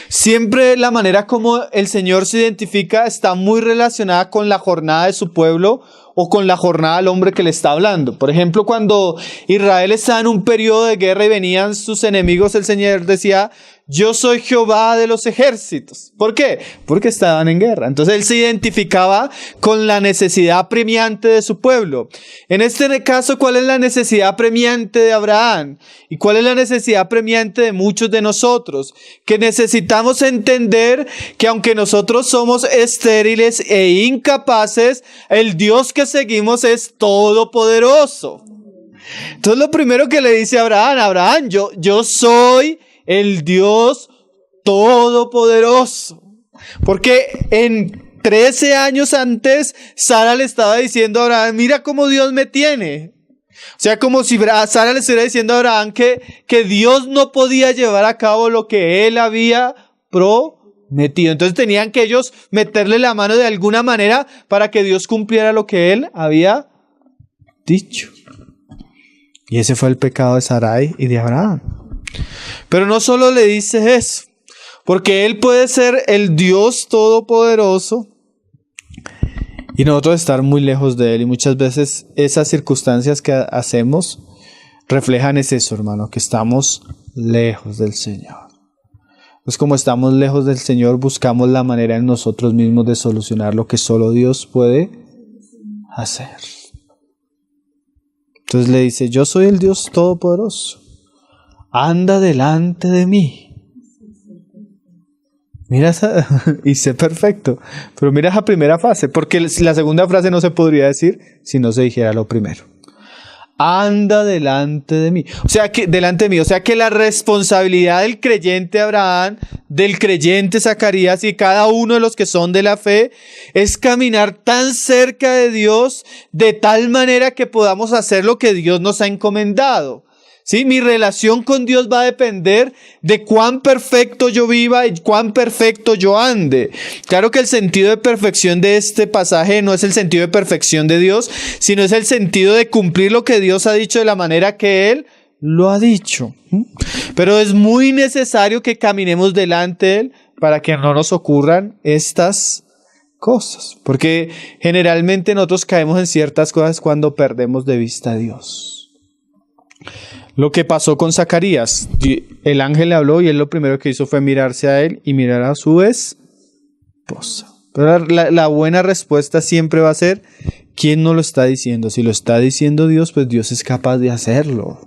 Siempre la manera como el Señor se identifica está muy relacionada con la jornada de su pueblo o con la jornada del hombre que le está hablando. Por ejemplo, cuando Israel estaba en un periodo de guerra y venían sus enemigos, el Señor decía: yo soy Jehová de los ejércitos. ¿Por qué? Porque estaban en guerra. Entonces Él se identificaba con la necesidad apremiante de su pueblo. En este caso, ¿cuál es la necesidad apremiante de Abraham? ¿Y cuál es la necesidad apremiante de muchos de nosotros? Que necesitamos entender que aunque nosotros somos estériles e incapaces, el Dios que seguimos es todopoderoso. Entonces lo primero que le dice a Abraham, yo soy el Dios Todopoderoso. Porque en 13 años antes, Sara le estaba diciendo a Abraham: mira cómo Dios me tiene. O sea, como si Sara le estuviera diciendo a Abraham que Dios no podía llevar a cabo lo que él había prometido. Entonces tenían que ellos meterle la mano de alguna manera para que Dios cumpliera lo que él había dicho. Y ese fue el pecado de Sarai y de Abraham. Pero no solo le dice eso, porque Él puede ser el Dios Todopoderoso y nosotros estar muy lejos de Él. Y muchas veces esas circunstancias que hacemos reflejan eso, hermano, que estamos lejos del Señor. Pues como estamos lejos del Señor, buscamos la manera en nosotros mismos de solucionar lo que solo Dios puede hacer. Entonces le dice: yo soy el Dios Todopoderoso. Anda delante de mí. Mira y sé perfecto. Pero mira esa primera frase, porque la segunda frase no se podría decir si no se dijera lo primero. Anda delante de mí. O sea que la responsabilidad del creyente Abraham, del creyente Zacarías y cada uno de los que son de la fe es caminar tan cerca de Dios de tal manera que podamos hacer lo que Dios nos ha encomendado. ¿Sí? Mi relación con Dios va a depender de cuán perfecto yo viva y cuán perfecto yo ande. Claro que el sentido de perfección de este pasaje no es el sentido de perfección de Dios, sino es el sentido de cumplir lo que Dios ha dicho de la manera que Él lo ha dicho. Pero es muy necesario que caminemos delante de Él para que no nos ocurran estas cosas. Porque generalmente nosotros caemos en ciertas cosas cuando perdemos de vista a Dios. Lo que pasó con Zacarías, el ángel le habló y él lo primero que hizo fue mirarse a él y mirar a su esposa. Pero la buena respuesta siempre va a ser, ¿quién no lo está diciendo? Si lo está diciendo Dios, pues Dios es capaz de hacerlo.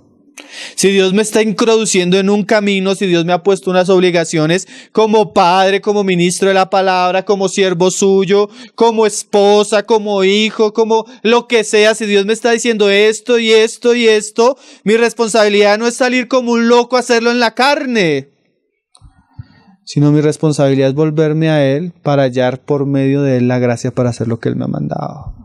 Si Dios me está introduciendo en un camino, si Dios me ha puesto unas obligaciones como padre, como ministro de la palabra, como siervo suyo, como esposa, como hijo, como lo que sea, si Dios me está diciendo esto y esto y esto, mi responsabilidad no es salir como un loco a hacerlo en la carne, sino mi responsabilidad es volverme a Él para hallar por medio de Él la gracia para hacer lo que Él me ha mandado.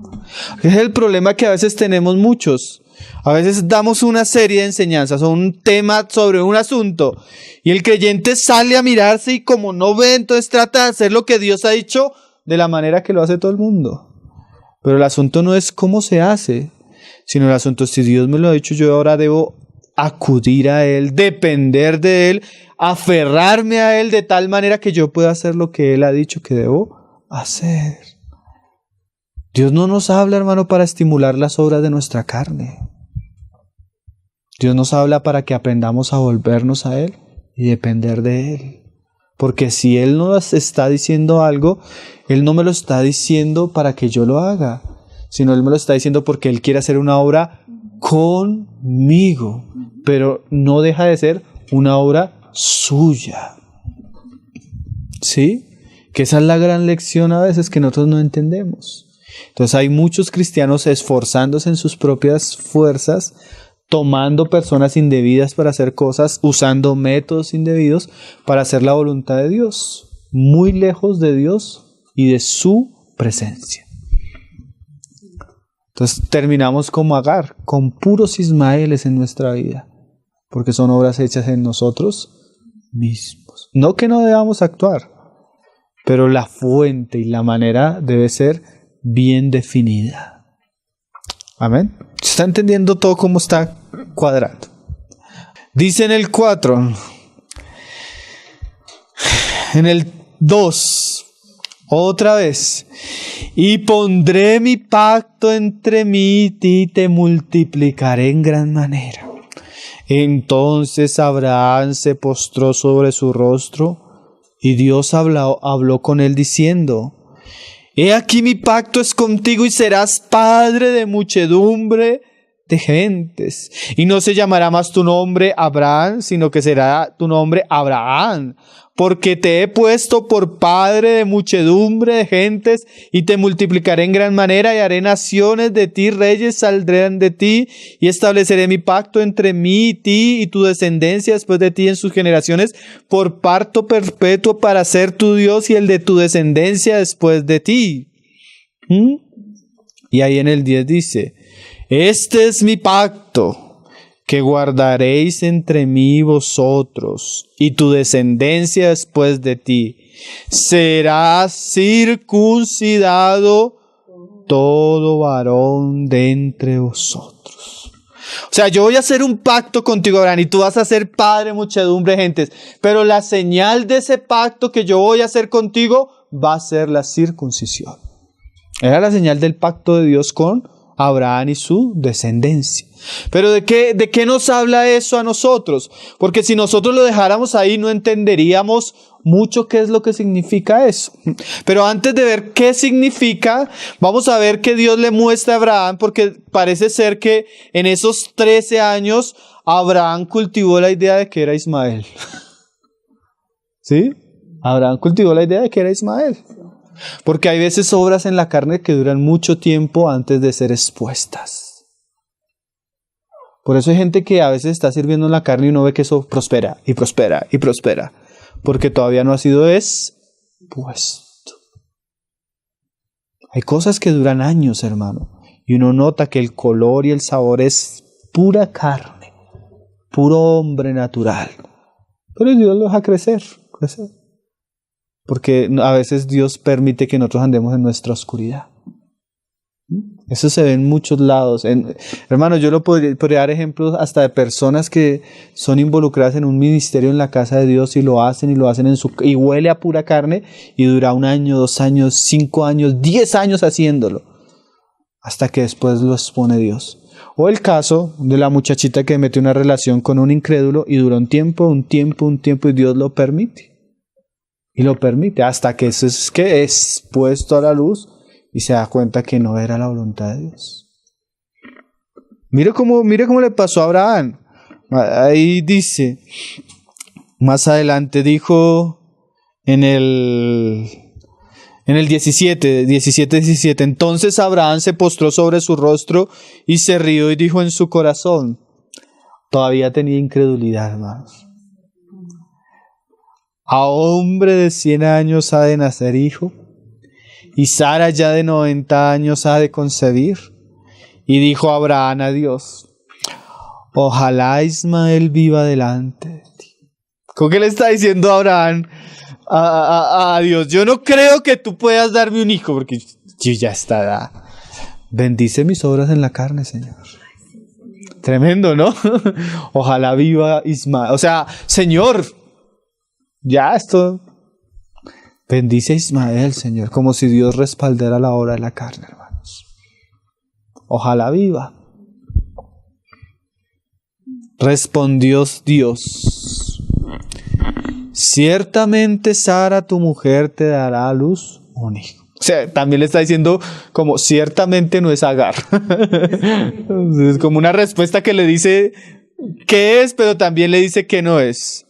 Ese es el problema que a veces tenemos muchos. A veces damos una serie de enseñanzas o un tema sobre un asunto y el creyente sale a mirarse y como no ve, entonces trata de hacer lo que Dios ha dicho de la manera que lo hace todo el mundo. Pero el asunto no es cómo se hace, sino el asunto es si Dios me lo ha dicho, yo ahora debo acudir a Él, depender de Él, aferrarme a Él de tal manera que yo pueda hacer lo que Él ha dicho que debo hacer. Dios no nos habla, hermano, para estimular las obras de nuestra carne. Dios nos habla para que aprendamos a volvernos a Él y depender de Él. Porque si Él nos está diciendo algo, Él no me lo está diciendo para que yo lo haga, sino Él me lo está diciendo porque Él quiere hacer una obra conmigo, pero no deja de ser una obra suya. ¿Sí? Que esa es la gran lección a veces que nosotros no entendemos. Entonces hay muchos cristianos esforzándose en sus propias fuerzas, tomando personas indebidas para hacer cosas, usando métodos indebidos para hacer la voluntad de Dios, muy lejos de Dios y de su presencia. Entonces terminamos como Agar, con puros Ismaeles en nuestra vida, porque son obras hechas en nosotros mismos. No que no debamos actuar, pero la fuente y la manera debe ser bien definida. Amén. ¿Se está entendiendo todo cómo está cuadrando? Dice en el 4, en el 2, otra vez, y pondré mi pacto entre mí y ti, te multiplicaré en gran manera. Entonces Abraham se postró sobre su rostro y Dios habló con él diciendo: He aquí mi pacto es contigo y serás padre de muchedumbre de gentes. Y no se llamará más tu nombre Abraham, sino que será tu nombre Abraham, porque te he puesto por padre de muchedumbre de gentes y te multiplicaré en gran manera y haré naciones de ti, reyes saldrán de ti y estableceré mi pacto entre mí y ti y tu descendencia después de ti en sus generaciones por pacto perpetuo para ser tu Dios y el de tu descendencia después de ti. Y ahí en el 10 dice: Este es mi pacto que guardaréis entre mí y vosotros y tu descendencia después de ti. Será circuncidado todo varón de entre vosotros. O sea, yo voy a hacer un pacto contigo, Abraham, y tú vas a ser padre de muchedumbre de gentes. Pero la señal de ese pacto que yo voy a hacer contigo va a ser la circuncisión. Era la señal del pacto de Dios con Abraham y su descendencia. Pero ¿de qué nos habla eso a nosotros? Porque si nosotros lo dejáramos ahí no entenderíamos mucho qué es lo que significa eso. Pero antes de ver qué significa, vamos a ver que Dios le muestra a Abraham, porque parece ser que en esos 13 años Abraham cultivó la idea de que era Ismael. ¿Sí? Abraham cultivó la idea de que era Ismael. Porque hay veces obras en la carne que duran mucho tiempo antes de ser expuestas. Por eso hay gente que a veces está sirviendo en la carne y uno ve que eso prospera y prospera y prospera, porque todavía no ha sido expuesto. Hay cosas que duran años, hermano, y uno nota que el color y el sabor es pura carne, puro hombre natural. Pero Dios lo deja crecer. Porque a veces Dios permite que nosotros andemos en nuestra oscuridad. Eso se ve en muchos lados. Hermano, yo podría dar ejemplos hasta de personas que son involucradas en un ministerio en la casa de Dios y lo hacen y huele a pura carne y dura 1 año, 2 años, 5 años, 10 años haciéndolo, hasta que después lo expone Dios. O el caso de la muchachita que metió una relación con un incrédulo y duró un tiempo y Dios lo permite. Y lo permite hasta que eso es que es puesto a la luz y se da cuenta que no era la voluntad de Dios. Mire cómo le pasó a Abraham. Ahí dice, más adelante dijo en el 17, entonces Abraham se postró sobre su rostro y se rió y dijo en su corazón, todavía tenía incredulidad, hermanos. A hombre de 100 años ha de nacer hijo, y Sara ya de 90 años ha de concebir. Y dijo Abraham a Dios, ojalá Ismael viva delante de ti. ¿Con qué le está diciendo Abraham a Dios? Yo no creo que tú puedas darme un hijo, porque yo ya está. Bendice mis obras en la carne, Señor. Tremendo, ¿no? Ojalá viva Ismael. O sea, Señor, ya esto. Bendice a Ismael, Señor, como si Dios respaldara la obra de la carne, hermanos. Ojalá viva. Respondió Dios, ciertamente Sara, tu mujer, te dará a luz un hijo. O sea, también le está diciendo como ciertamente no es Agar. Es como una respuesta que le dice que es, pero también le dice que no es.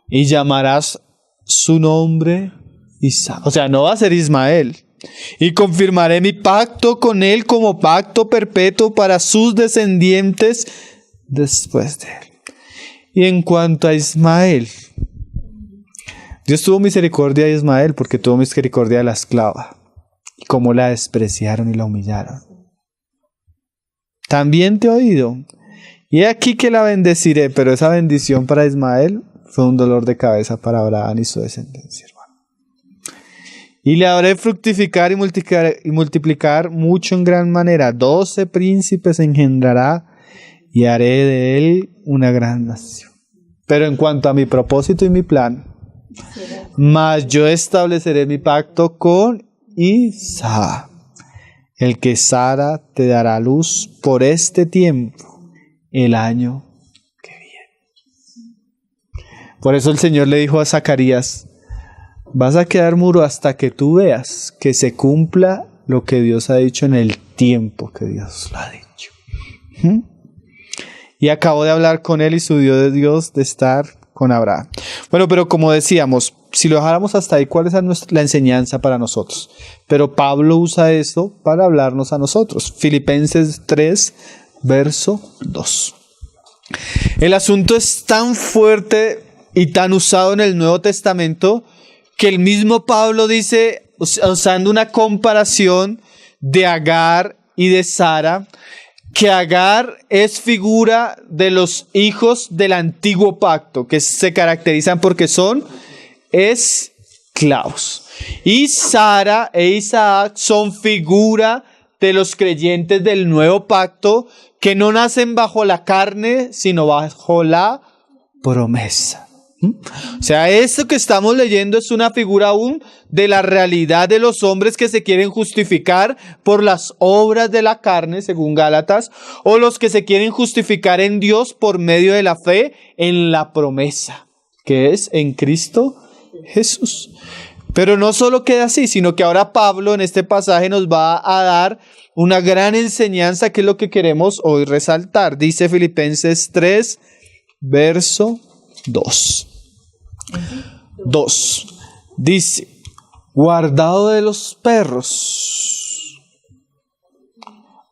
Y llamarás su nombre Isaac. O sea, no va a ser Ismael. Y confirmaré mi pacto con él como pacto perpetuo para sus descendientes después de él. Y en cuanto a Ismael, Dios tuvo misericordia de Ismael porque tuvo misericordia de la esclava. Y cómo la despreciaron y la humillaron. También te he oído. Y he aquí que la bendeciré, pero esa bendición para Ismael fue un dolor de cabeza para Abraham y su descendencia, hermano. Y le haré fructificar y multiplicar mucho en gran manera. 12 príncipes engendrará y haré de él una gran nación. Pero en cuanto a mi propósito y mi plan, mas yo estableceré mi pacto con Isaac, el que Sara te dará luz por este tiempo, el año que viene. Por eso el Señor le dijo a Zacarías, vas a quedar mudo hasta que tú veas que se cumpla lo que Dios ha dicho en el tiempo que Dios lo ha dicho. Y acabó de hablar con él y subió de Dios de estar con Abraham. Bueno, pero como decíamos, si lo dejáramos hasta ahí, ¿cuál es la enseñanza para nosotros? Pero Pablo usa eso para hablarnos a nosotros. Filipenses 3, verso 2. El asunto es tan fuerte y tan usado en el Nuevo Testamento que el mismo Pablo dice, usando una comparación de Agar y de Sara, que Agar es figura de los hijos del antiguo pacto, que se caracterizan porque son esclavos. Y Sara e Isaac son figura de los creyentes del nuevo pacto, que no nacen bajo la carne, sino bajo la promesa. O sea, esto que estamos leyendo es una figura aún de la realidad de los hombres que se quieren justificar por las obras de la carne, según Gálatas, o los que se quieren justificar en Dios por medio de la fe en la promesa, que es en Cristo Jesús. Pero no solo queda así, sino que ahora Pablo en este pasaje nos va a dar una gran enseñanza, que es lo que queremos hoy resaltar. Dice Filipenses 3, verso 2. 2. Dice, guardado de los perros,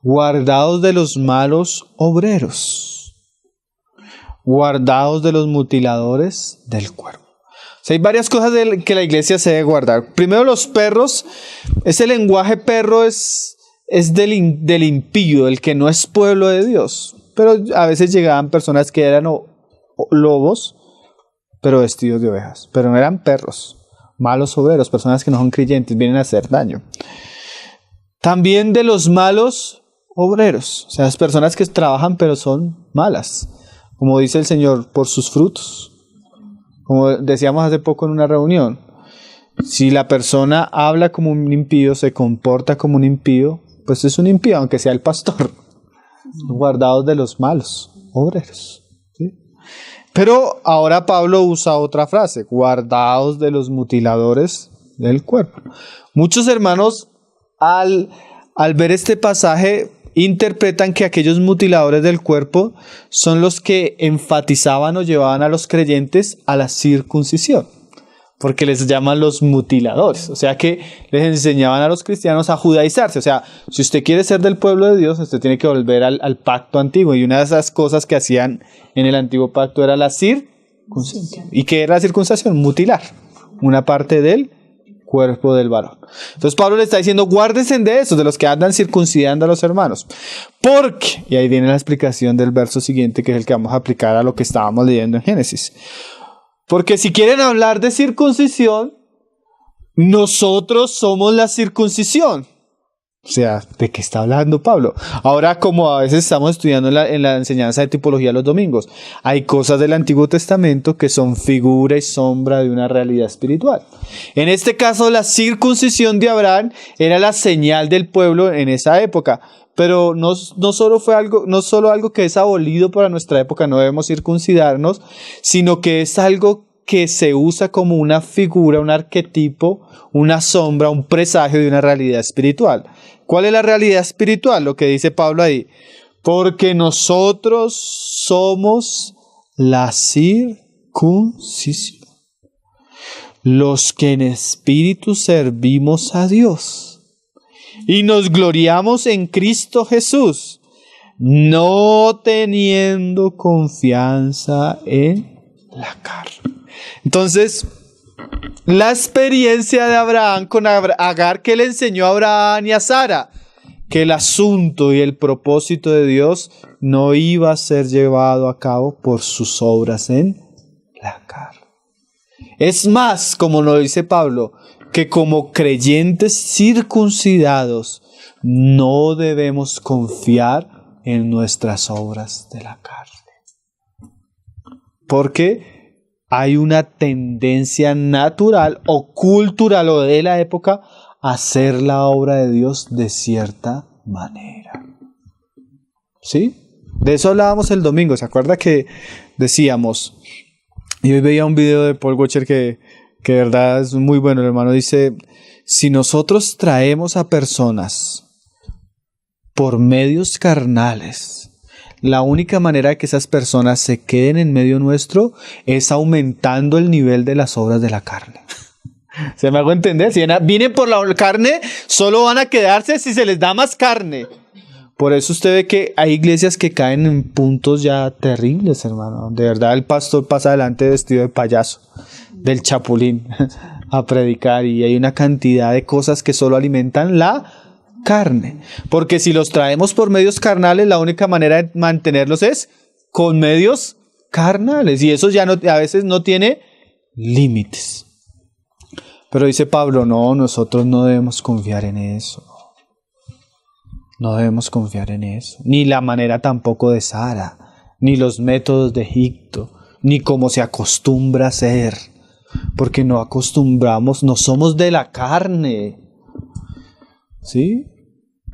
guardados de los malos obreros, guardados de los mutiladores del cuerpo. O sea, hay varias cosas que la iglesia se debe guardar. Primero, los perros, ese lenguaje perro es del impío, el que no es pueblo de Dios. Pero a veces llegaban personas que eran lobos, pero vestidos de ovejas. Pero no eran perros, malos obreros, personas que no son creyentes, vienen a hacer daño. También de los malos obreros, o sea, las personas que trabajan pero son malas. Como dice el Señor, por sus frutos. Como decíamos hace poco en una reunión, si la persona habla como un impío, se comporta como un impío, pues es un impío, aunque sea el pastor. Guardados de los malos obreros. ¿Sí? Pero ahora Pablo usa otra frase, guardaos de los mutiladores del cuerpo. Muchos hermanos al ver este pasaje interpretan que aquellos mutiladores del cuerpo son los que enfatizaban o llevaban a los creyentes a la circuncisión, porque les llaman los mutiladores, o sea que les enseñaban a los cristianos a judaizarse. O sea, si usted quiere ser del pueblo de Dios, usted tiene que volver al pacto antiguo, y una de esas cosas que hacían en el antiguo pacto era la circuncisión. ¿Y qué era la circuncisión? Mutilar una parte del cuerpo del varón. Entonces Pablo le está diciendo, guárdense de esos, de los que andan circuncidando a los hermanos. Porque, y ahí viene la explicación del verso siguiente, que es el que vamos a aplicar a lo que estábamos leyendo en Génesis. Porque si quieren hablar de circuncisión, nosotros somos la circuncisión. O sea, ¿de qué está hablando Pablo? Ahora, como a veces estamos estudiando en la enseñanza de tipología los domingos, hay cosas del Antiguo Testamento que son figura y sombra de una realidad espiritual. En este caso, la circuncisión de Abraham era la señal del pueblo en esa época. Pero no solo algo que es abolido para nuestra época, no debemos circuncidarnos, sino que es algo que se usa como una figura, un arquetipo, una sombra, un presagio de una realidad espiritual. ¿Cuál es la realidad espiritual? Lo que dice Pablo ahí. Porque nosotros somos la circuncisión, los que en espíritu servimos a Dios y nos gloriamos en Cristo Jesús, no teniendo confianza en la carne. Entonces, la experiencia de Abraham con Agar, que le enseñó a Abraham y a Sara, que el asunto y el propósito de Dios no iba a ser llevado a cabo por sus obras en la carne. Es más, como lo dice Pablo, que como creyentes circuncidados no debemos confiar en nuestras obras de la carne. Porque hay una tendencia natural o cultural o de la época a hacer la obra de Dios de cierta manera. ¿Sí? De eso hablábamos el domingo. ¿Se acuerda que decíamos? Y hoy veía un video de Paul Washer que de verdad es muy bueno. El hermano dice, si nosotros traemos a personas por medios carnales, la única manera de que esas personas se queden en medio nuestro es aumentando el nivel de las obras de la carne. ¿Se me hago entender? Si vienen por la carne, solo van a quedarse si se les da más carne. Por eso usted ve que hay iglesias que caen en puntos ya terribles, hermano. De verdad, el pastor pasa adelante vestido de payaso, del chapulín, a predicar, y hay una cantidad de cosas que solo alimentan la carne. Porque si los traemos por medios carnales, la única manera de mantenerlos es con medios carnales, y eso ya a veces no tiene límites. Pero dice Pablo, no, nosotros no debemos confiar en eso. No debemos confiar en eso. Ni la manera tampoco de Sara, ni los métodos de Egipto, ni cómo se acostumbra a ser. Porque no acostumbramos, no somos de la carne. ¿Sí?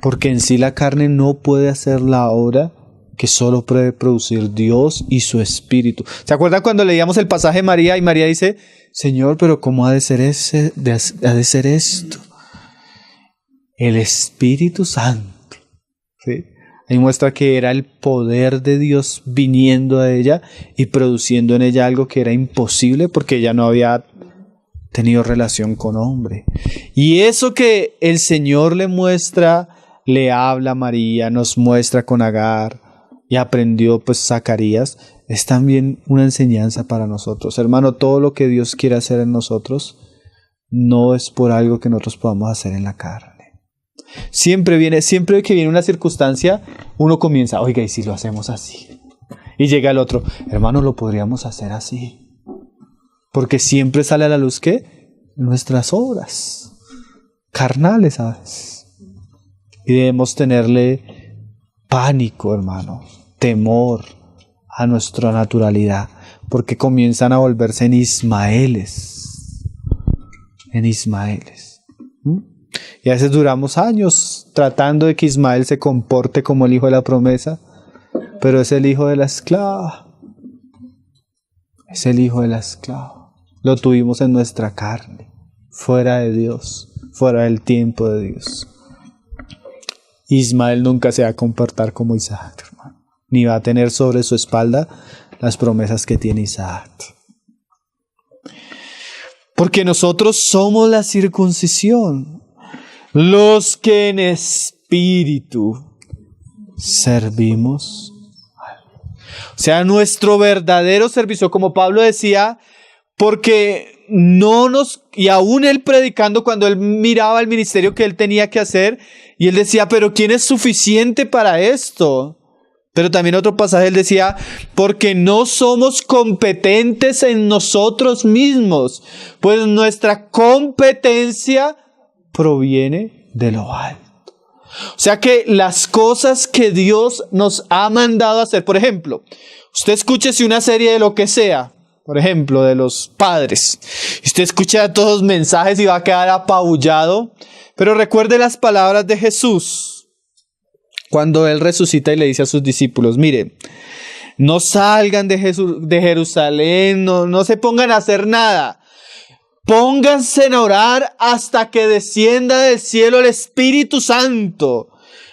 Porque en sí la carne no puede hacer la obra que solo puede producir Dios y su Espíritu. ¿Se acuerdan cuando leíamos el pasaje de María? Y María dice, Señor, pero ¿cómo ha de ser esto? El Espíritu Santo. ¿Sí? Ahí muestra que era el poder de Dios viniendo a ella y produciendo en ella algo que era imposible porque ella no había tenido relación con hombre. Y eso que el Señor le muestra, le habla a María, nos muestra con Agar y aprendió pues Zacarías, es también una enseñanza para nosotros. Hermano, todo lo que Dios quiere hacer en nosotros no es por algo que nosotros podamos hacer en la carne. Siempre que viene una circunstancia, uno comienza, oiga, ¿y si lo hacemos así? Y llega el otro, hermano, lo podríamos hacer así. Porque siempre sale a la luz, ¿qué? Nuestras obras carnales a veces. Y debemos tenerle pánico, hermano, temor a nuestra naturalidad, porque comienzan a volverse en ismaeles. Y a veces duramos años tratando de que Ismael se comporte como el hijo de la promesa, pero es el hijo de la esclava. Es el hijo de la esclava. Lo tuvimos en nuestra carne, fuera de Dios, fuera del tiempo de Dios. Ismael nunca se va a comportar como Isaac, hermano, ni va a tener sobre su espalda las promesas que tiene Isaac. Porque nosotros somos la circuncisión, los que en espíritu servimos. O sea, nuestro verdadero servicio, como Pablo decía, porque y aún él predicando cuando él miraba el ministerio que él tenía que hacer, y él decía, pero ¿quién es suficiente para esto? Pero también otro pasaje él decía, porque no somos competentes en nosotros mismos, pues nuestra competencia proviene de lo alto. O sea que las cosas que Dios nos ha mandado a hacer, por ejemplo, usted escúchese una serie de lo que sea, por ejemplo, de los padres. Usted escucha todos los mensajes y va a quedar apabullado, pero recuerde las palabras de Jesús cuando Él resucita y le dice a sus discípulos, mire, no salgan de Jerusalén, no se pongan a hacer nada. Pónganse a orar hasta que descienda del cielo el Espíritu Santo,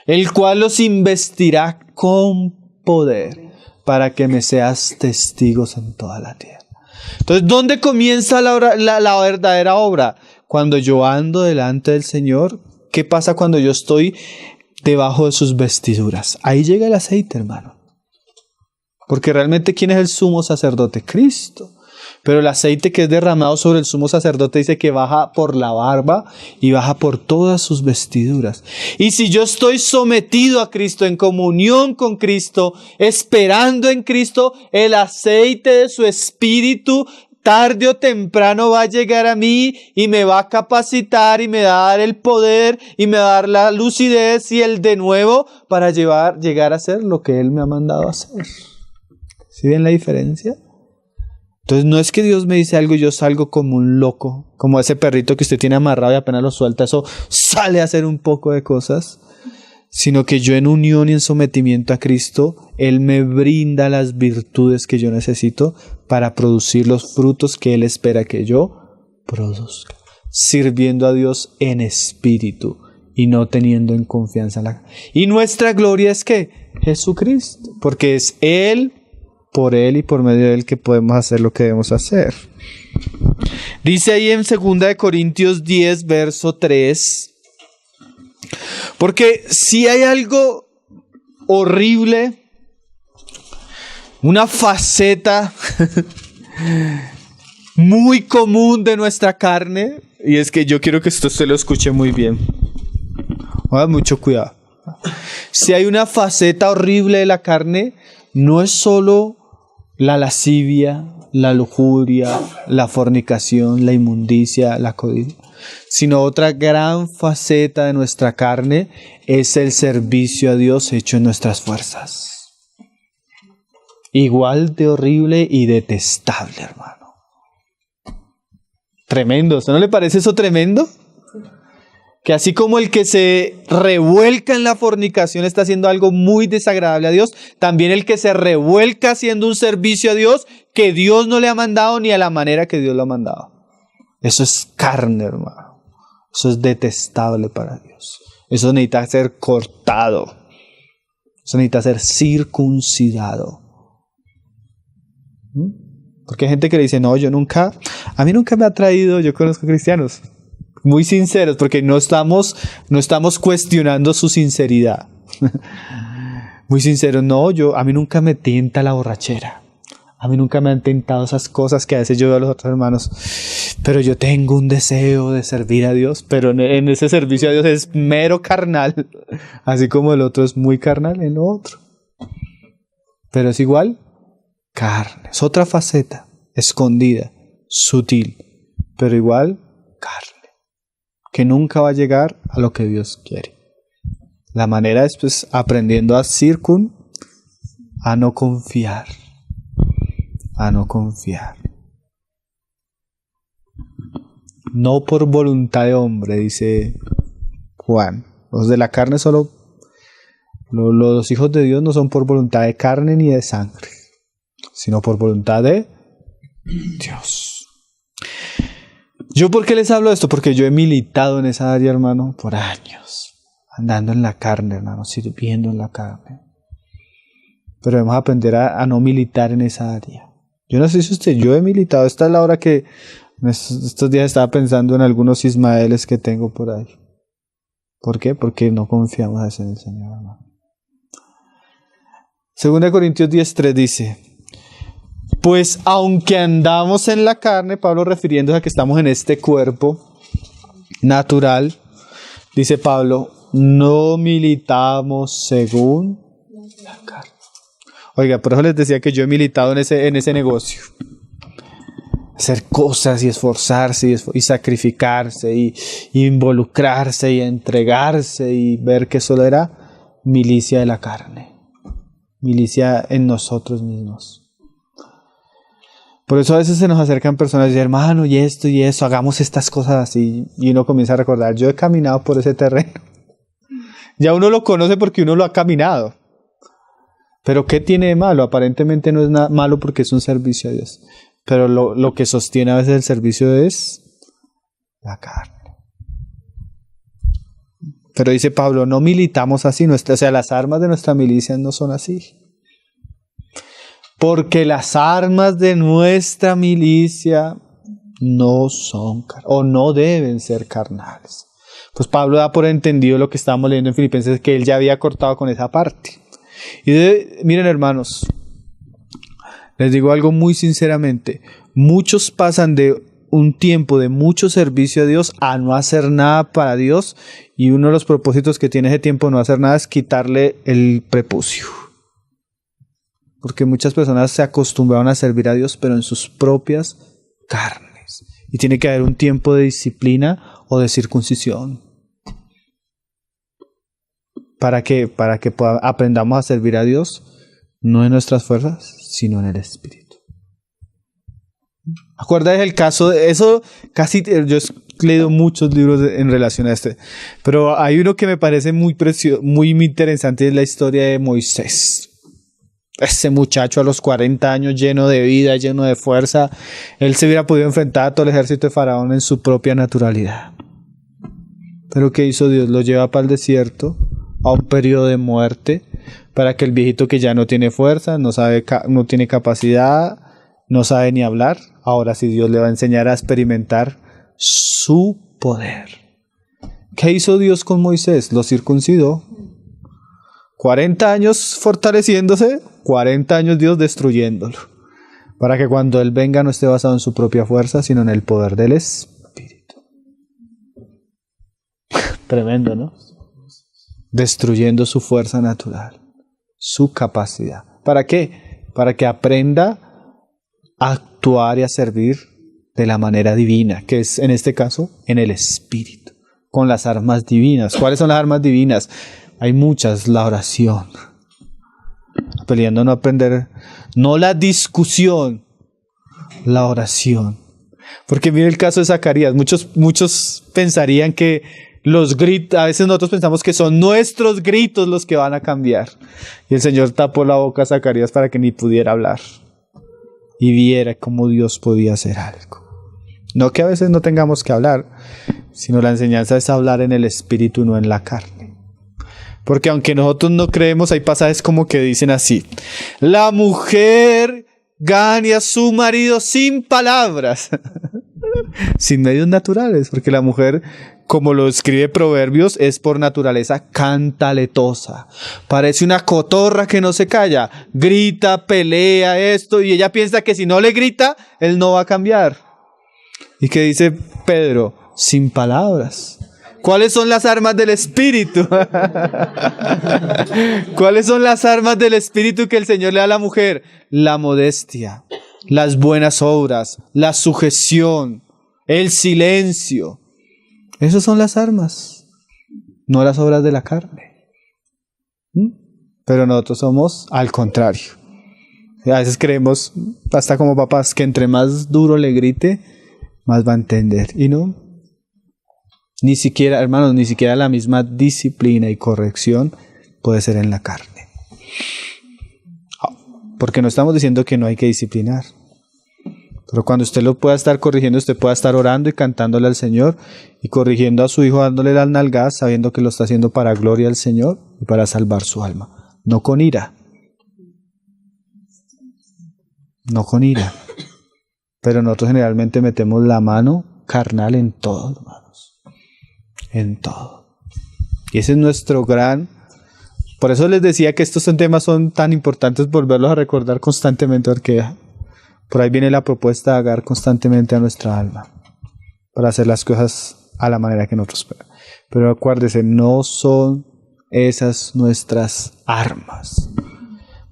el cual los investirá con poder para que me seas testigos en toda la tierra. Entonces, ¿dónde comienza la verdadera obra? Cuando yo ando delante del Señor. ¿Qué pasa cuando yo estoy debajo de sus vestiduras? Ahí llega el aceite, hermano. Porque realmente, ¿quién es el sumo sacerdote? Cristo. Pero el aceite que es derramado sobre el sumo sacerdote dice que baja por la barba y baja por todas sus vestiduras. Y si yo estoy sometido a Cristo, en comunión con Cristo, esperando en Cristo, el aceite de su espíritu tarde o temprano va a llegar a mí y me va a capacitar y me va a dar el poder y me va a dar la lucidez y el de nuevo para llegar a hacer lo que Él me ha mandado a hacer. ¿Sí ven la diferencia? Entonces no es que Dios me dice algo y yo salgo como un loco, como ese perrito que usted tiene amarrado y apenas lo suelta, eso sale a hacer un poco de cosas, sino que yo en unión y en sometimiento a Cristo, Él me brinda las virtudes que yo necesito para producir los frutos que Él espera que yo produzca, sirviendo a Dios en espíritu y no teniendo en confianza Y nuestra gloria es que Jesucristo, porque es Él, por Él y por medio de Él que podemos hacer lo que debemos hacer. Dice ahí en 2 Corintios 10, verso 3, porque si hay algo horrible, una faceta muy común de nuestra carne, y es que yo quiero que esto se lo escuche muy bien. Mucho cuidado. Si hay una faceta horrible de la carne, no es solo la lascivia, la lujuria, la fornicación, la inmundicia, la codicia, sino otra gran faceta de nuestra carne es el servicio a Dios hecho en nuestras fuerzas. Igual de horrible y detestable, hermano. Tremendo, ¿no le parece eso tremendo? Que así como el que se revuelca en la fornicación está haciendo algo muy desagradable a Dios, también el que se revuelca haciendo un servicio a Dios que Dios no le ha mandado ni a la manera que Dios lo ha mandado. Eso es carne, hermano. Eso es detestable para Dios. Eso necesita ser cortado. Eso necesita ser circuncidado. Porque hay gente que le dice, no, a mí nunca me ha traído, yo conozco cristianos muy sinceros, porque no estamos cuestionando su sinceridad. Muy sinceros, no, a mí nunca me tienta la borrachera. A mí nunca me han tentado esas cosas que a veces yo veo a los otros hermanos. Pero yo tengo un deseo de servir a Dios, pero en ese servicio a Dios es mero carnal. Así como el otro es muy carnal en lo otro. Pero es igual carne. Es otra faceta, escondida, sutil, pero igual carne, que nunca va a llegar a lo que Dios quiere. La manera es pues aprendiendo a no confiar. A no confiar. No por voluntad de hombre, dice Juan. Los de la carne solo, los hijos de Dios no son por voluntad de carne ni de sangre, sino por voluntad de Dios. ¿Yo por qué les hablo de esto? Porque yo he militado en esa área, hermano, por años. Andando en la carne, hermano, sirviendo en la carne. Pero debemos aprender a no militar en esa área. Yo no sé si usted, yo he militado. Esta es la hora que estos días estaba pensando en algunos Ismaeles que tengo por ahí. ¿Por qué? Porque no confiamos en el Señor, hermano. 2 Corintios 10:3 dice: pues aunque andamos en la carne, Pablo refiriéndose a que estamos en este cuerpo natural, dice Pablo, no militamos según la carne. Oiga, por eso les decía que yo he militado en ese negocio. Hacer cosas y esforzarse y sacrificarse y involucrarse y entregarse y ver que solo era milicia de la carne. Milicia en nosotros mismos. Por eso a veces se nos acercan personas y dicen, hermano, y esto y eso, hagamos estas cosas así. Y uno comienza a recordar, yo he caminado por ese terreno. Ya uno lo conoce porque uno lo ha caminado. Pero ¿qué tiene de malo? Aparentemente no es nada malo porque es un servicio a Dios. Pero lo que sostiene a veces el servicio es la carne. Pero dice Pablo, no militamos así. O sea, las armas de nuestra milicia no son así. Porque las armas de nuestra milicia no son o no deben ser carnales. Pues Pablo da por entendido lo que estábamos leyendo en Filipenses, que él ya había cortado con esa parte. Y miren, hermanos, les digo algo muy sinceramente. Muchos pasan de un tiempo de mucho servicio a Dios a no hacer nada para Dios. Y uno de los propósitos que tiene ese tiempo de no hacer nada es quitarle el prepucio. Porque muchas personas se acostumbraron a servir a Dios, pero en sus propias carnes. Y tiene que haber un tiempo de disciplina o de circuncisión. ¿Para qué? Para que aprendamos a servir a Dios, no en nuestras fuerzas, sino en el Espíritu. Acuérdense el caso de eso, casi yo he leído muchos libros en relación a este, pero hay uno que me parece muy precioso, muy interesante, es la historia de Moisés. Ese muchacho a los 40 años lleno de vida, lleno de fuerza, él se hubiera podido enfrentar a todo el ejército de Faraón en su propia naturalidad. Pero ¿qué hizo Dios? Lo lleva para el desierto, a un periodo de muerte, para que el viejito que ya no tiene fuerza, no tiene capacidad, no sabe ni hablar, ahora sí Dios le va a enseñar a experimentar su poder. ¿Qué hizo Dios con Moisés? Lo circuncidó. 40 años fortaleciéndose, 40 años Dios destruyéndolo, para que cuando Él venga no esté basado en su propia fuerza, sino en el poder del Espíritu. Tremendo, ¿no? Destruyendo su fuerza natural, su capacidad. ¿Para qué? Para que aprenda a actuar y a servir de la manera divina, que es en este caso en el Espíritu, con las armas divinas. ¿Cuáles son las armas divinas? Hay muchas. La oración, peleando no aprender, no la discusión, la oración. Porque mire el caso de Zacarías, muchos pensarían que los gritos, a veces nosotros pensamos que son nuestros gritos los que van a cambiar. Y el Señor tapó la boca a Zacarías para que ni pudiera hablar. Y viera cómo Dios podía hacer algo. No que a veces no tengamos que hablar, sino la enseñanza es hablar en el Espíritu, no en la carne. Porque aunque nosotros no creemos, hay pasajes como que dicen así: la mujer gana a su marido sin palabras, sin medios naturales, porque la mujer, como lo escribe Proverbios, es por naturaleza cantaletosa. Parece una cotorra que no se calla. Grita, pelea, esto, y ella piensa que si no le grita, él no va a cambiar. ¿Y qué dice Pedro? Sin palabras. ¿Cuáles son las armas del Espíritu? ¿Cuáles son las armas del Espíritu que el Señor le da a la mujer? La modestia, las buenas obras, la sujeción, el silencio. Esas son las armas, no las obras de la carne. Pero nosotros somos al contrario. A veces creemos, hasta como papás, que entre más duro le grite, más va a entender. Y no. Ni siquiera, hermanos, ni siquiera la misma disciplina y corrección puede ser en la carne. Porque no estamos diciendo que no hay que disciplinar. Pero cuando usted lo pueda estar corrigiendo, usted pueda estar orando y cantándole al Señor y corrigiendo a su hijo, dándole las nalgadas, sabiendo que lo está haciendo para gloria al Señor y para salvar su alma. No con ira. No con ira. Pero nosotros generalmente metemos la mano carnal en todo, hermanos. En todo. Y ese es nuestro gran... Por eso les decía que estos temas son tan importantes volverlos a recordar constantemente, porque por ahí viene la propuesta de Agar constantemente a nuestra alma, para hacer las cosas a la manera que nosotros esperamos. Pero acuérdese, no son esas nuestras armas.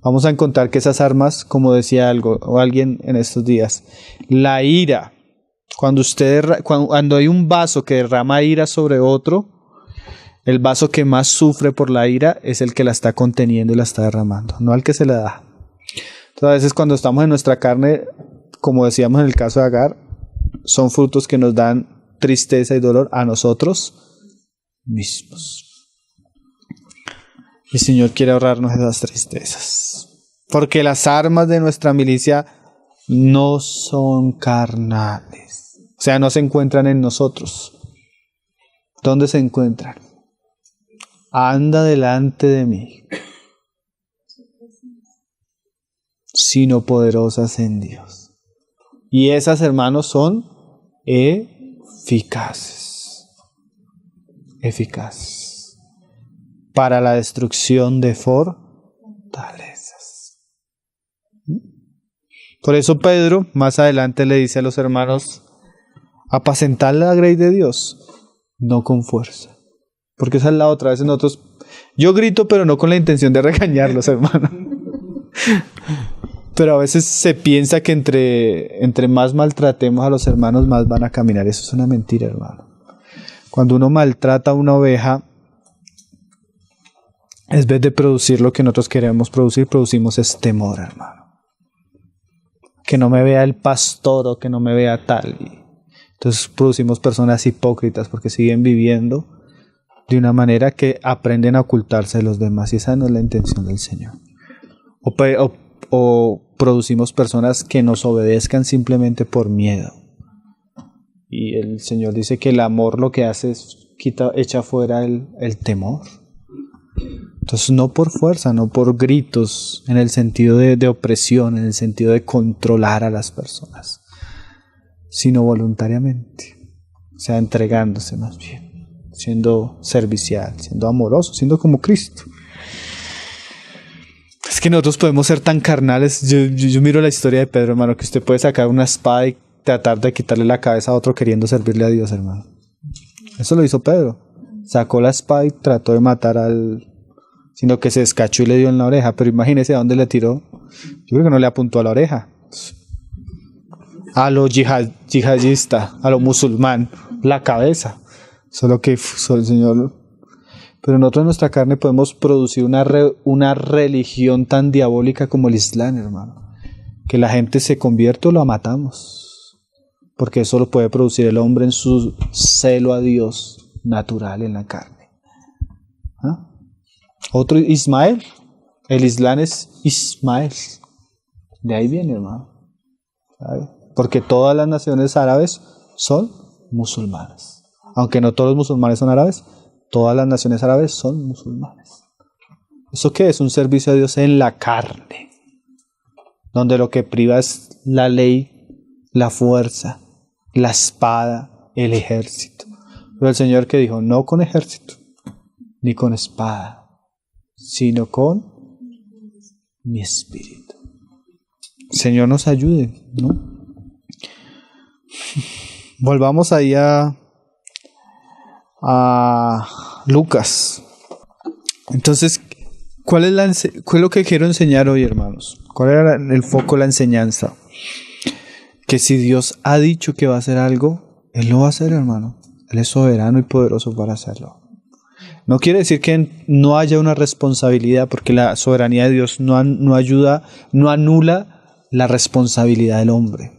Vamos a encontrar que esas armas, como decía alguien en estos días, la ira, cuando hay un vaso que derrama ira sobre otro, el vaso que más sufre por la ira es el que la está conteniendo y la está derramando, no al que se la da. Entonces, a veces cuando estamos en nuestra carne, como decíamos en el caso de Agar, son frutos que nos dan tristeza y dolor a nosotros mismos. El Señor quiere ahorrarnos esas tristezas, porque las armas de nuestra milicia no son carnales, o sea, no se encuentran en nosotros. ¿Dónde se encuentran? Anda delante de mí, sino poderosas en Dios. Y esas, hermanos, son eficaces. Eficaces. Para la destrucción de fortalezas. Por eso Pedro más adelante le dice a los hermanos: apacentad la grey de Dios, no con fuerza. Porque esa es la otra. A veces nosotros, yo grito, pero no con la intención de regañarlos, hermano. Pero a veces se piensa que entre más maltratemos a los hermanos, más van a caminar. Eso es una mentira, hermano. Cuando uno maltrata a una oveja, en vez de producir lo que nosotros queremos producir, producimos es temor, hermano. Que no me vea el pastor o que no me vea tal. Entonces producimos personas hipócritas porque siguen viviendo de una manera que aprenden a ocultarse de los demás, y esa no es la intención del Señor. O producimos personas que nos obedezcan simplemente por miedo. Y el Señor dice que el amor lo que hace es echa fuera el temor. Entonces no por fuerza, no por gritos, en el sentido de opresión, en el sentido de controlar a las personas, sino voluntariamente, o sea, entregándose más bien, siendo servicial, siendo amoroso, siendo como Cristo. Es que nosotros podemos ser tan carnales. Yo miro la historia de Pedro, hermano, que usted puede sacar una espada y tratar de quitarle la cabeza a otro queriendo servirle a Dios, hermano. Eso lo hizo Pedro. Sacó la espada y trató de matar sino que se descachó y le dio en la oreja. Pero imagínese a dónde le tiró. Yo creo que no le apuntó a la oreja. A lo yihadista, a lo musulmán, la cabeza. Solo que el Señor... Pero nosotros en nuestra carne podemos producir una religión tan diabólica como el Islam, hermano. Que la gente se convierte o la matamos. Porque eso lo puede producir el hombre en su celo a Dios natural en la carne. ¿Ah? Otro Ismael. El Islam es Ismael. De ahí viene, hermano. ¿Sabe? Porque todas las naciones árabes son musulmanas. Aunque no todos los musulmanes son árabes, todas las naciones árabes son musulmanes. ¿Eso qué es? Un servicio a Dios en la carne, donde lo que priva es la ley, la fuerza, la espada, el ejército. Pero el Señor que dijo, no con ejército, ni con espada, sino con mi espíritu. El Señor nos ayude, ¿no? Volvamos ahí a Lucas. Entonces, ¿cuál es lo que quiero enseñar hoy, hermanos? ¿Cuál era el foco de la enseñanza? Que si Dios ha dicho que va a hacer algo, Él lo va a hacer, hermano. Él es soberano y poderoso para hacerlo. No quiere decir que no haya una responsabilidad, porque la soberanía de Dios no anula la responsabilidad del hombre.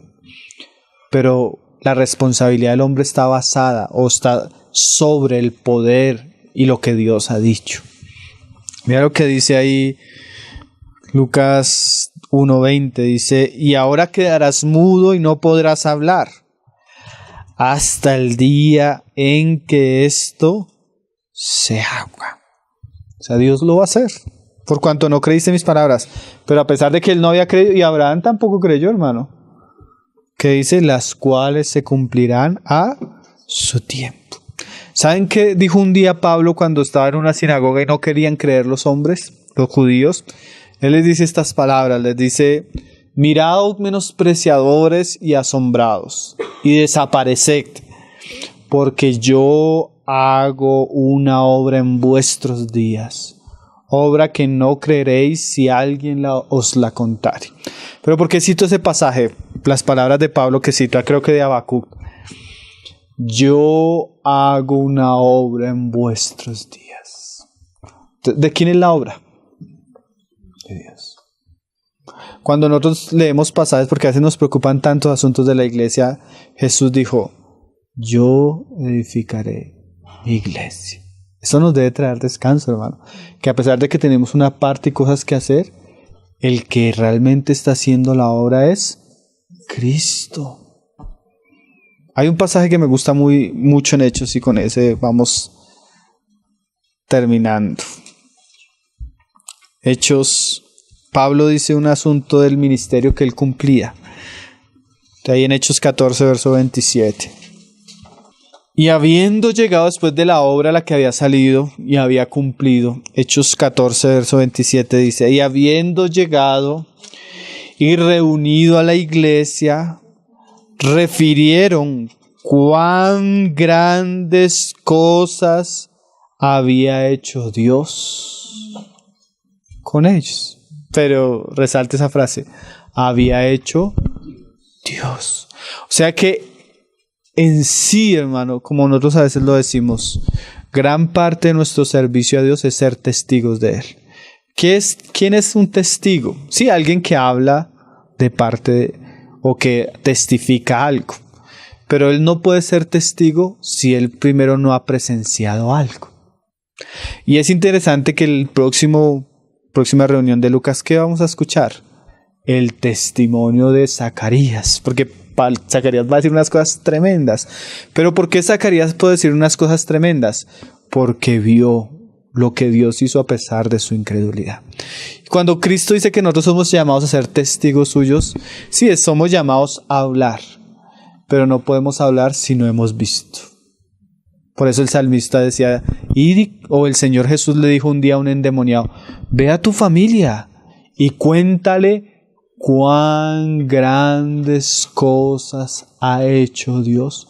Pero la responsabilidad del hombre está basada o está sobre el poder y lo que Dios ha dicho. Mira lo que dice ahí Lucas 1:20 dice, y ahora quedarás mudo y no podrás hablar hasta el día en que esto se haga. O sea, Dios lo va a hacer, por cuanto no creíste mis palabras. Pero a pesar de que él no había creído, y Abraham tampoco creyó, hermano, que dice, las cuales se cumplirán a su tiempo. ¿Saben qué dijo un día Pablo cuando estaba en una sinagoga y no querían creer los hombres, los judíos? Él les dice estas palabras, les dice, mirad menospreciadores y asombrados, y desapareced, porque yo hago una obra en vuestros días, obra que no creeréis si alguien os la contare. Pero ¿por qué cito ese pasaje? Las palabras de Pablo que cita, creo que de Habacuc. Yo hago una obra en vuestros días. ¿De quién es la obra? De Dios. Cuando nosotros leemos pasajes, porque a veces nos preocupan tantos asuntos de la iglesia, Jesús dijo, yo edificaré mi iglesia. Eso nos debe traer descanso, hermano. Que a pesar de que tenemos una parte y cosas que hacer, el que realmente está haciendo la obra es Cristo. Hay un pasaje que me gusta mucho en Hechos y con ese vamos terminando. Hechos, Pablo dice un asunto del ministerio que él cumplía. De ahí en Hechos 14, verso 27. Y habiendo llegado después de la obra a la que había salido y había cumplido, Hechos 14, verso 27 dice, y habiendo llegado y reunido a la iglesia, refirieron cuán grandes cosas había hecho Dios con ellos. Pero resalte esa frase, había hecho Dios. O sea que en sí, hermano, como nosotros a veces lo decimos, gran parte de nuestro servicio a Dios es ser testigos de Él. ¿Quién es un testigo? Sí, alguien que habla de parte o que testifica algo. Pero él no puede ser testigo si él primero no ha presenciado algo. Y es interesante que el próxima reunión de Lucas, ¿qué vamos a escuchar? El testimonio de Zacarías. Porque Zacarías va a decir unas cosas tremendas. Pero ¿por qué Zacarías puede decir unas cosas tremendas? Porque vio lo que Dios hizo a pesar de su incredulidad. Cuando Cristo dice que nosotros somos llamados a ser testigos suyos, sí, somos llamados a hablar, pero no podemos hablar si no hemos visto. Por eso el salmista decía, o el Señor Jesús le dijo un día a un endemoniado, ve a tu familia y cuéntale cuán grandes cosas ha hecho Dios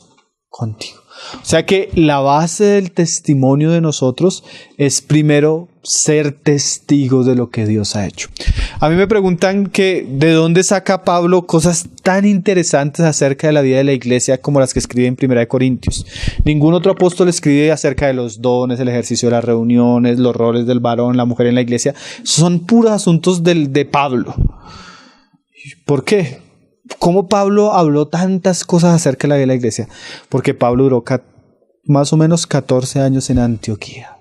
contigo. O sea que la base del testimonio de nosotros es primero ser testigos de lo que Dios ha hecho. A mí me preguntan que de dónde saca Pablo cosas tan interesantes acerca de la vida de la iglesia como las que escribe en 1 Corintios. Ningún otro apóstol escribe acerca de los dones, el ejercicio de las reuniones, los roles del varón, la mujer en la iglesia. Son puros asuntos de Pablo. ¿Por qué? ¿Cómo Pablo habló tantas cosas acerca de la vida de la iglesia? Porque Pablo duró más o menos 14 años en Antioquía,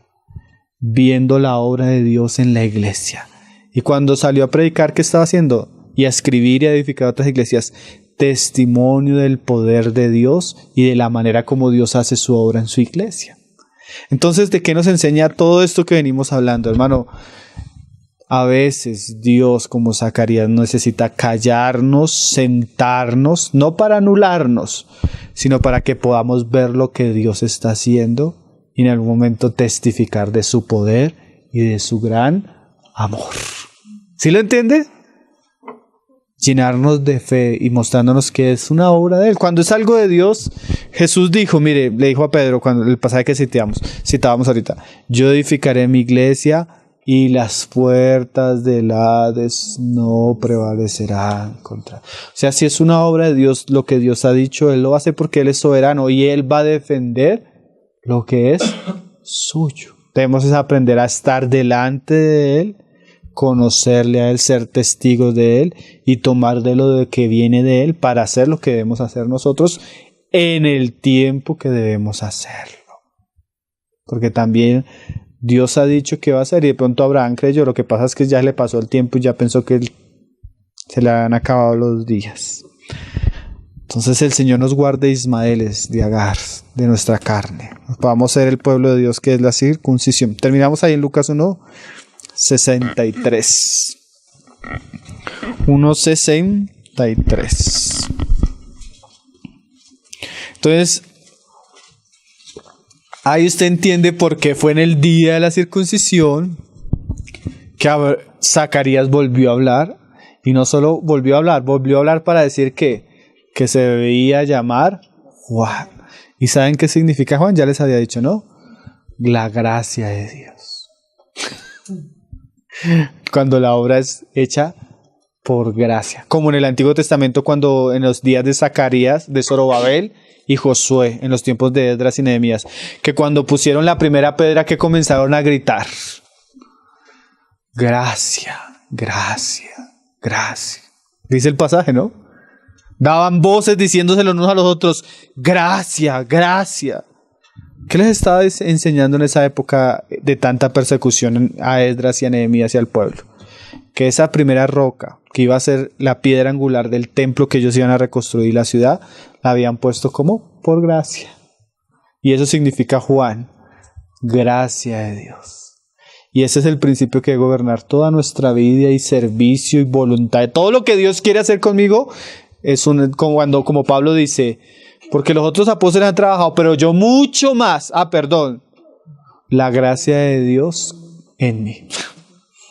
viendo la obra de Dios en la iglesia. Y cuando salió a predicar, ¿qué estaba haciendo? Y a escribir y a edificar otras iglesias, testimonio del poder de Dios y de la manera como Dios hace su obra en su iglesia. Entonces, ¿de qué nos enseña todo esto que venimos hablando, hermano? A veces Dios, como Zacarías, necesita callarnos, sentarnos, no para anularnos, sino para que podamos ver lo que Dios está haciendo y en algún momento testificar de su poder y de su gran amor. ¿Sí lo entiende? Llenarnos de fe y mostrándonos que es una obra de Él. Cuando es algo de Dios, Jesús dijo, mire, le dijo a Pedro, cuando el pasaje que citábamos ahorita, yo edificaré mi iglesia y las puertas del Hades no prevalecerán contra. O sea, si es una obra de Dios, lo que Dios ha dicho, Él lo hace porque Él es soberano y Él va a defender lo que es suyo. Debemos aprender a estar delante de Él, conocerle a Él, ser testigos de Él y tomar de lo que viene de Él para hacer lo que debemos hacer nosotros en el tiempo que debemos hacerlo. Porque también Dios ha dicho que va a hacer y de pronto Abraham creyó. Lo que pasa es que ya le pasó el tiempo y ya pensó que él Se le han acabado los días. Entonces el Señor nos guarde Ismaeles de Agar, de nuestra carne. Podamos ser el pueblo de Dios, que es la circuncisión. Terminamos ahí en Lucas 1:63. 1:63. Entonces, ahí usted entiende por qué fue en el día de la circuncisión que Zacarías volvió a hablar. Y no solo volvió a hablar para decir que se debía llamar Juan. ¿Y saben qué significa Juan? Ya les había dicho, ¿no? La gracia de Dios. Cuando la obra es hecha por gracia. Como en el Antiguo Testamento, cuando en los días de Zacarías, de Zorobabel y Josué, en los tiempos de Esdras y Nehemías, que cuando pusieron la primera piedra, que comenzaron a gritar: gracia, gracia, gracia. Dice el pasaje, ¿no? Daban voces diciéndose los unos a los otros: gracia, gracia. ¿Qué les estaba enseñando en esa época de tanta persecución a Esdras y a Nehemías y al pueblo? Que esa primera roca, que iba a ser la piedra angular del templo que ellos iban a reconstruir la ciudad, la habían puesto como por gracia. Y eso significa Juan, gracia de Dios. Y ese es el principio que debe gobernar toda nuestra vida y servicio y voluntad. Todo lo que Dios quiere hacer conmigo es como Pablo dice: porque los otros apóstoles han trabajado, pero yo mucho más. La gracia de Dios en mí.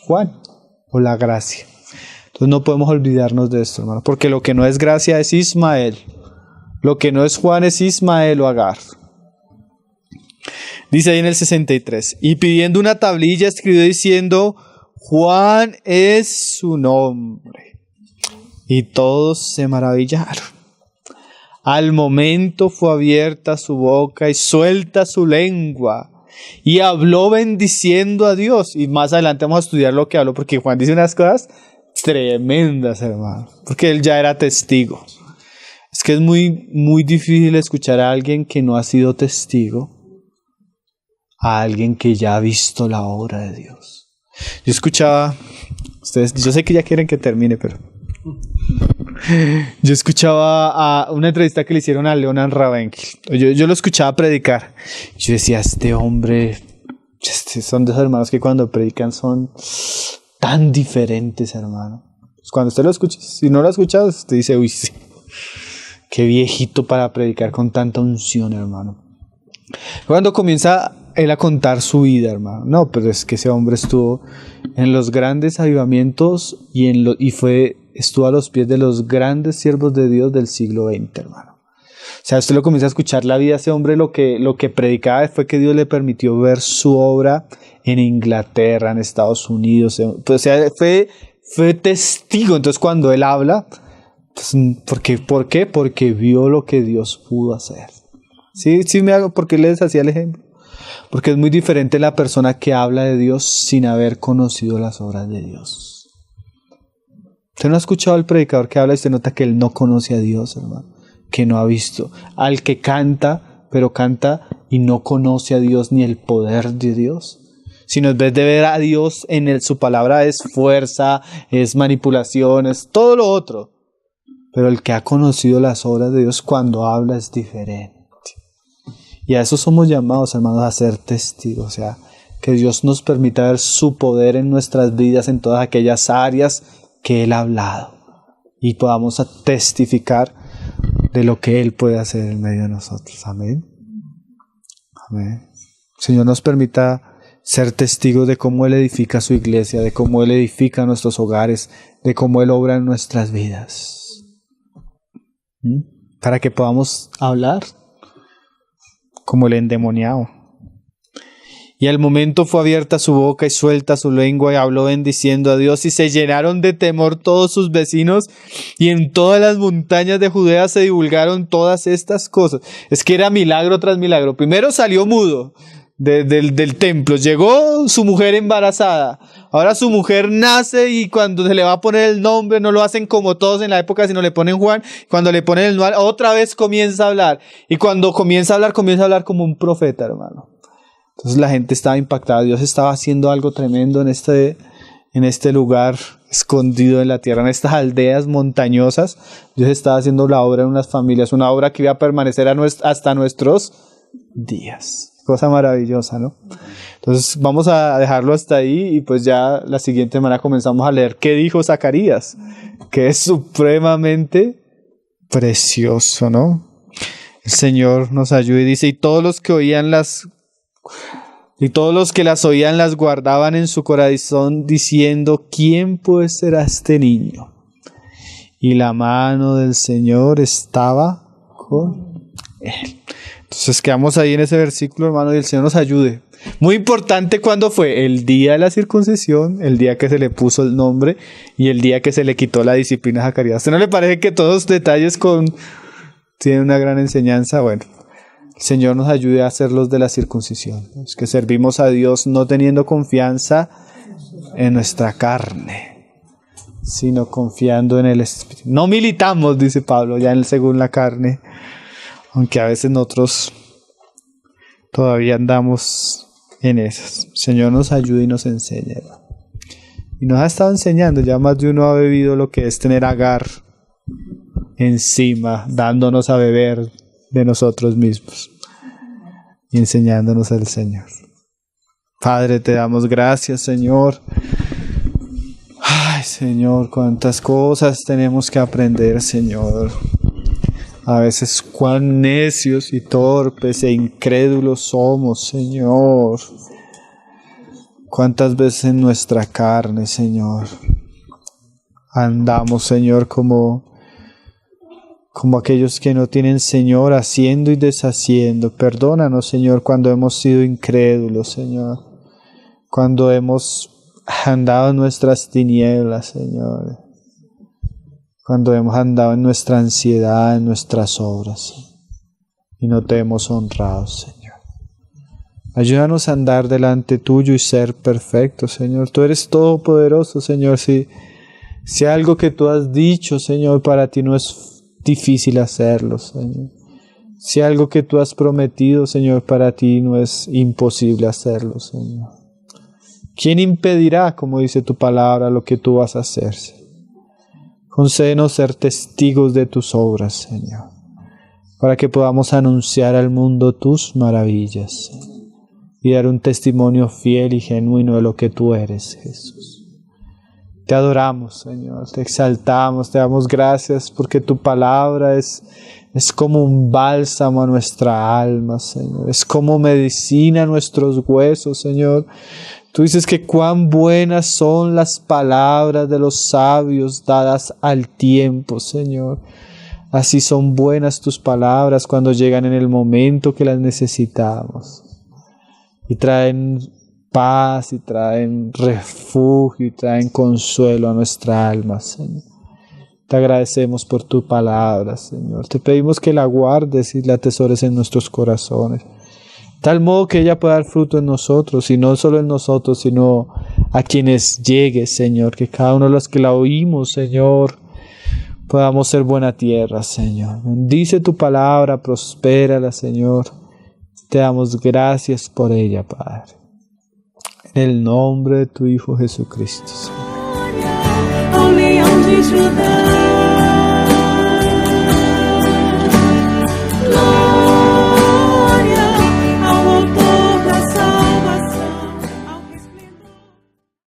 Juan, o la gracia. Entonces no podemos olvidarnos de esto, hermano, porque lo que no es gracia es Ismael. Lo que no es Juan es Ismael o Agar. Dice ahí en el 63, y pidiendo una tablilla escribió diciendo: Juan es su nombre. Y todos se maravillaron. Al momento fue abierta su boca y suelta su lengua, y habló bendiciendo a Dios. Y más adelante vamos a estudiar lo que habló, porque Juan dice unas cosas tremendas, hermano, porque él ya era testigo. Es que es muy, muy difícil escuchar a alguien que no ha sido testigo, a alguien que ya ha visto la obra de Dios. Yo escuchaba, yo sé que ya quieren que termine, pero yo escuchaba a una entrevista que le hicieron a Leonard Ravenhill. Yo lo escuchaba predicar. Yo decía: este hombre, son de esos hermanos que cuando predican son tan diferentes, hermano. Pues cuando usted lo escucha, si no lo ha escuchado, usted dice: uy, sí, qué viejito para predicar con tanta unción, hermano. Cuando comienza él a contar su vida, hermano, no, pero es que ese hombre estuvo en los grandes avivamientos estuvo a los pies de los grandes siervos de Dios del siglo XX, hermano. O sea, usted lo comienza a escuchar la vida de ese hombre. Lo que predicaba fue que Dios le permitió ver su obra en Inglaterra, en Estados Unidos. O sea, fue testigo. Entonces, cuando él habla, pues, ¿por qué? Porque vio lo que Dios pudo hacer. Sí, ¿por qué les hacía el ejemplo? Porque es muy diferente la persona que habla de Dios sin haber conocido las obras de Dios. Usted no ha escuchado al predicador que habla y usted nota que él no conoce a Dios, hermano, que no ha visto. Al que canta, pero canta y no conoce a Dios ni el poder de Dios. Sino en vez de ver a Dios su palabra es fuerza, es manipulación, es todo lo otro. Pero el que ha conocido las obras de Dios cuando habla es diferente. Y a eso somos llamados, hermanos, a ser testigos. O sea, que Dios nos permita ver su poder en nuestras vidas, en todas aquellas áreas que Él ha hablado. Y podamos testificar de lo que Él puede hacer en medio de nosotros. Amén. Amén. Señor, nos permita ser testigos de cómo Él edifica su iglesia, de cómo Él edifica nuestros hogares, de cómo Él obra en nuestras vidas. Para que podamos hablar como el endemoniado. Y al momento fue abierta su boca y suelta su lengua y habló bendiciendo a Dios, y se llenaron de temor todos sus vecinos, y en todas las montañas de Judea se divulgaron todas estas cosas. Es que era milagro tras milagro. Primero salió mudo del templo, llegó su mujer embarazada, ahora su mujer nace y cuando se le va a poner el nombre no lo hacen como todos en la época, sino le ponen Juan. Cuando le ponen el nombre, otra vez comienza a hablar, y cuando comienza a hablar como un profeta, hermano. Entonces la gente estaba impactada. Dios estaba haciendo algo tremendo en en este lugar escondido en la tierra, en estas aldeas montañosas. Dios estaba haciendo la obra en unas familias, una obra que iba a permanecer hasta nuestros días. Cosa maravillosa, ¿no? Entonces vamos a dejarlo hasta ahí y pues ya la siguiente semana comenzamos a leer qué dijo Zacarías, que es supremamente precioso, ¿no? El Señor nos ayude y dice, y todos los que las oían las guardaban en su corazón diciendo, ¿quién pues será este niño? Y la mano del Señor estaba con él. Entonces quedamos ahí en ese versículo, hermano, y el Señor nos ayude. Muy importante, ¿cuándo fue? El día de la circuncisión, el día que se le puso el nombre y el día que se le quitó la disciplina a Zacarías. ¿A usted no le parece que todos los detalles tienen una gran enseñanza? Bueno, el Señor nos ayude a hacer los de la circuncisión. Es que servimos a Dios no teniendo confianza en nuestra carne, sino confiando en el Espíritu. No militamos, dice Pablo, ya según la carne, aunque a veces nosotros todavía andamos en esas. El Señor nos ayude y nos enseñe. Y nos ha estado enseñando, ya más de uno ha bebido lo que es tener a Agar encima, dándonos a beber de nosotros mismos y enseñándonos al Señor. Padre, te damos gracias, Señor. Ay, Señor, cuántas cosas tenemos que aprender, Señor. A veces cuán necios y torpes e incrédulos somos, Señor. Cuántas veces en nuestra carne, Señor, andamos, Señor, como aquellos que no tienen, Señor, haciendo y deshaciendo. Perdónanos, Señor, cuando hemos sido incrédulos, Señor. Cuando hemos andado en nuestras tinieblas, Señor. Cuando hemos andado en nuestra ansiedad, en nuestras obras, y no te hemos honrado, Señor. Ayúdanos a andar delante tuyo y ser perfectos, Señor. Tú eres todopoderoso, Señor. Si algo que tú has dicho, Señor, para ti no es difícil hacerlo, Señor. Si algo que tú has prometido, Señor, para ti no es imposible hacerlo, Señor. ¿Quién impedirá, como dice tu palabra, lo que tú vas a hacer, Señor? Concédenos ser testigos de tus obras, Señor, para que podamos anunciar al mundo tus maravillas, Señor, y dar un testimonio fiel y genuino de lo que tú eres, Jesús. Te adoramos, Señor, te exaltamos, te damos gracias porque tu palabra es como un bálsamo a nuestra alma, Señor, es como medicina a nuestros huesos, Señor. Tú dices que cuán buenas son las palabras de los sabios dadas al tiempo, Señor. Así son buenas tus palabras cuando llegan en el momento que las necesitamos. Y traen paz, y traen refugio, y traen consuelo a nuestra alma, Señor. Te agradecemos por tu palabra, Señor. Te pedimos que la guardes y la atesores en nuestros corazones. Tal modo que ella pueda dar fruto en nosotros, y no solo en nosotros, sino a quienes llegue, Señor, que cada uno de los que la oímos, Señor, podamos ser buena tierra, Señor. Bendice tu palabra, prospérala, Señor. Te damos gracias por ella, Padre. En el nombre de tu Hijo Jesucristo, Señor. Ao leão de Judá.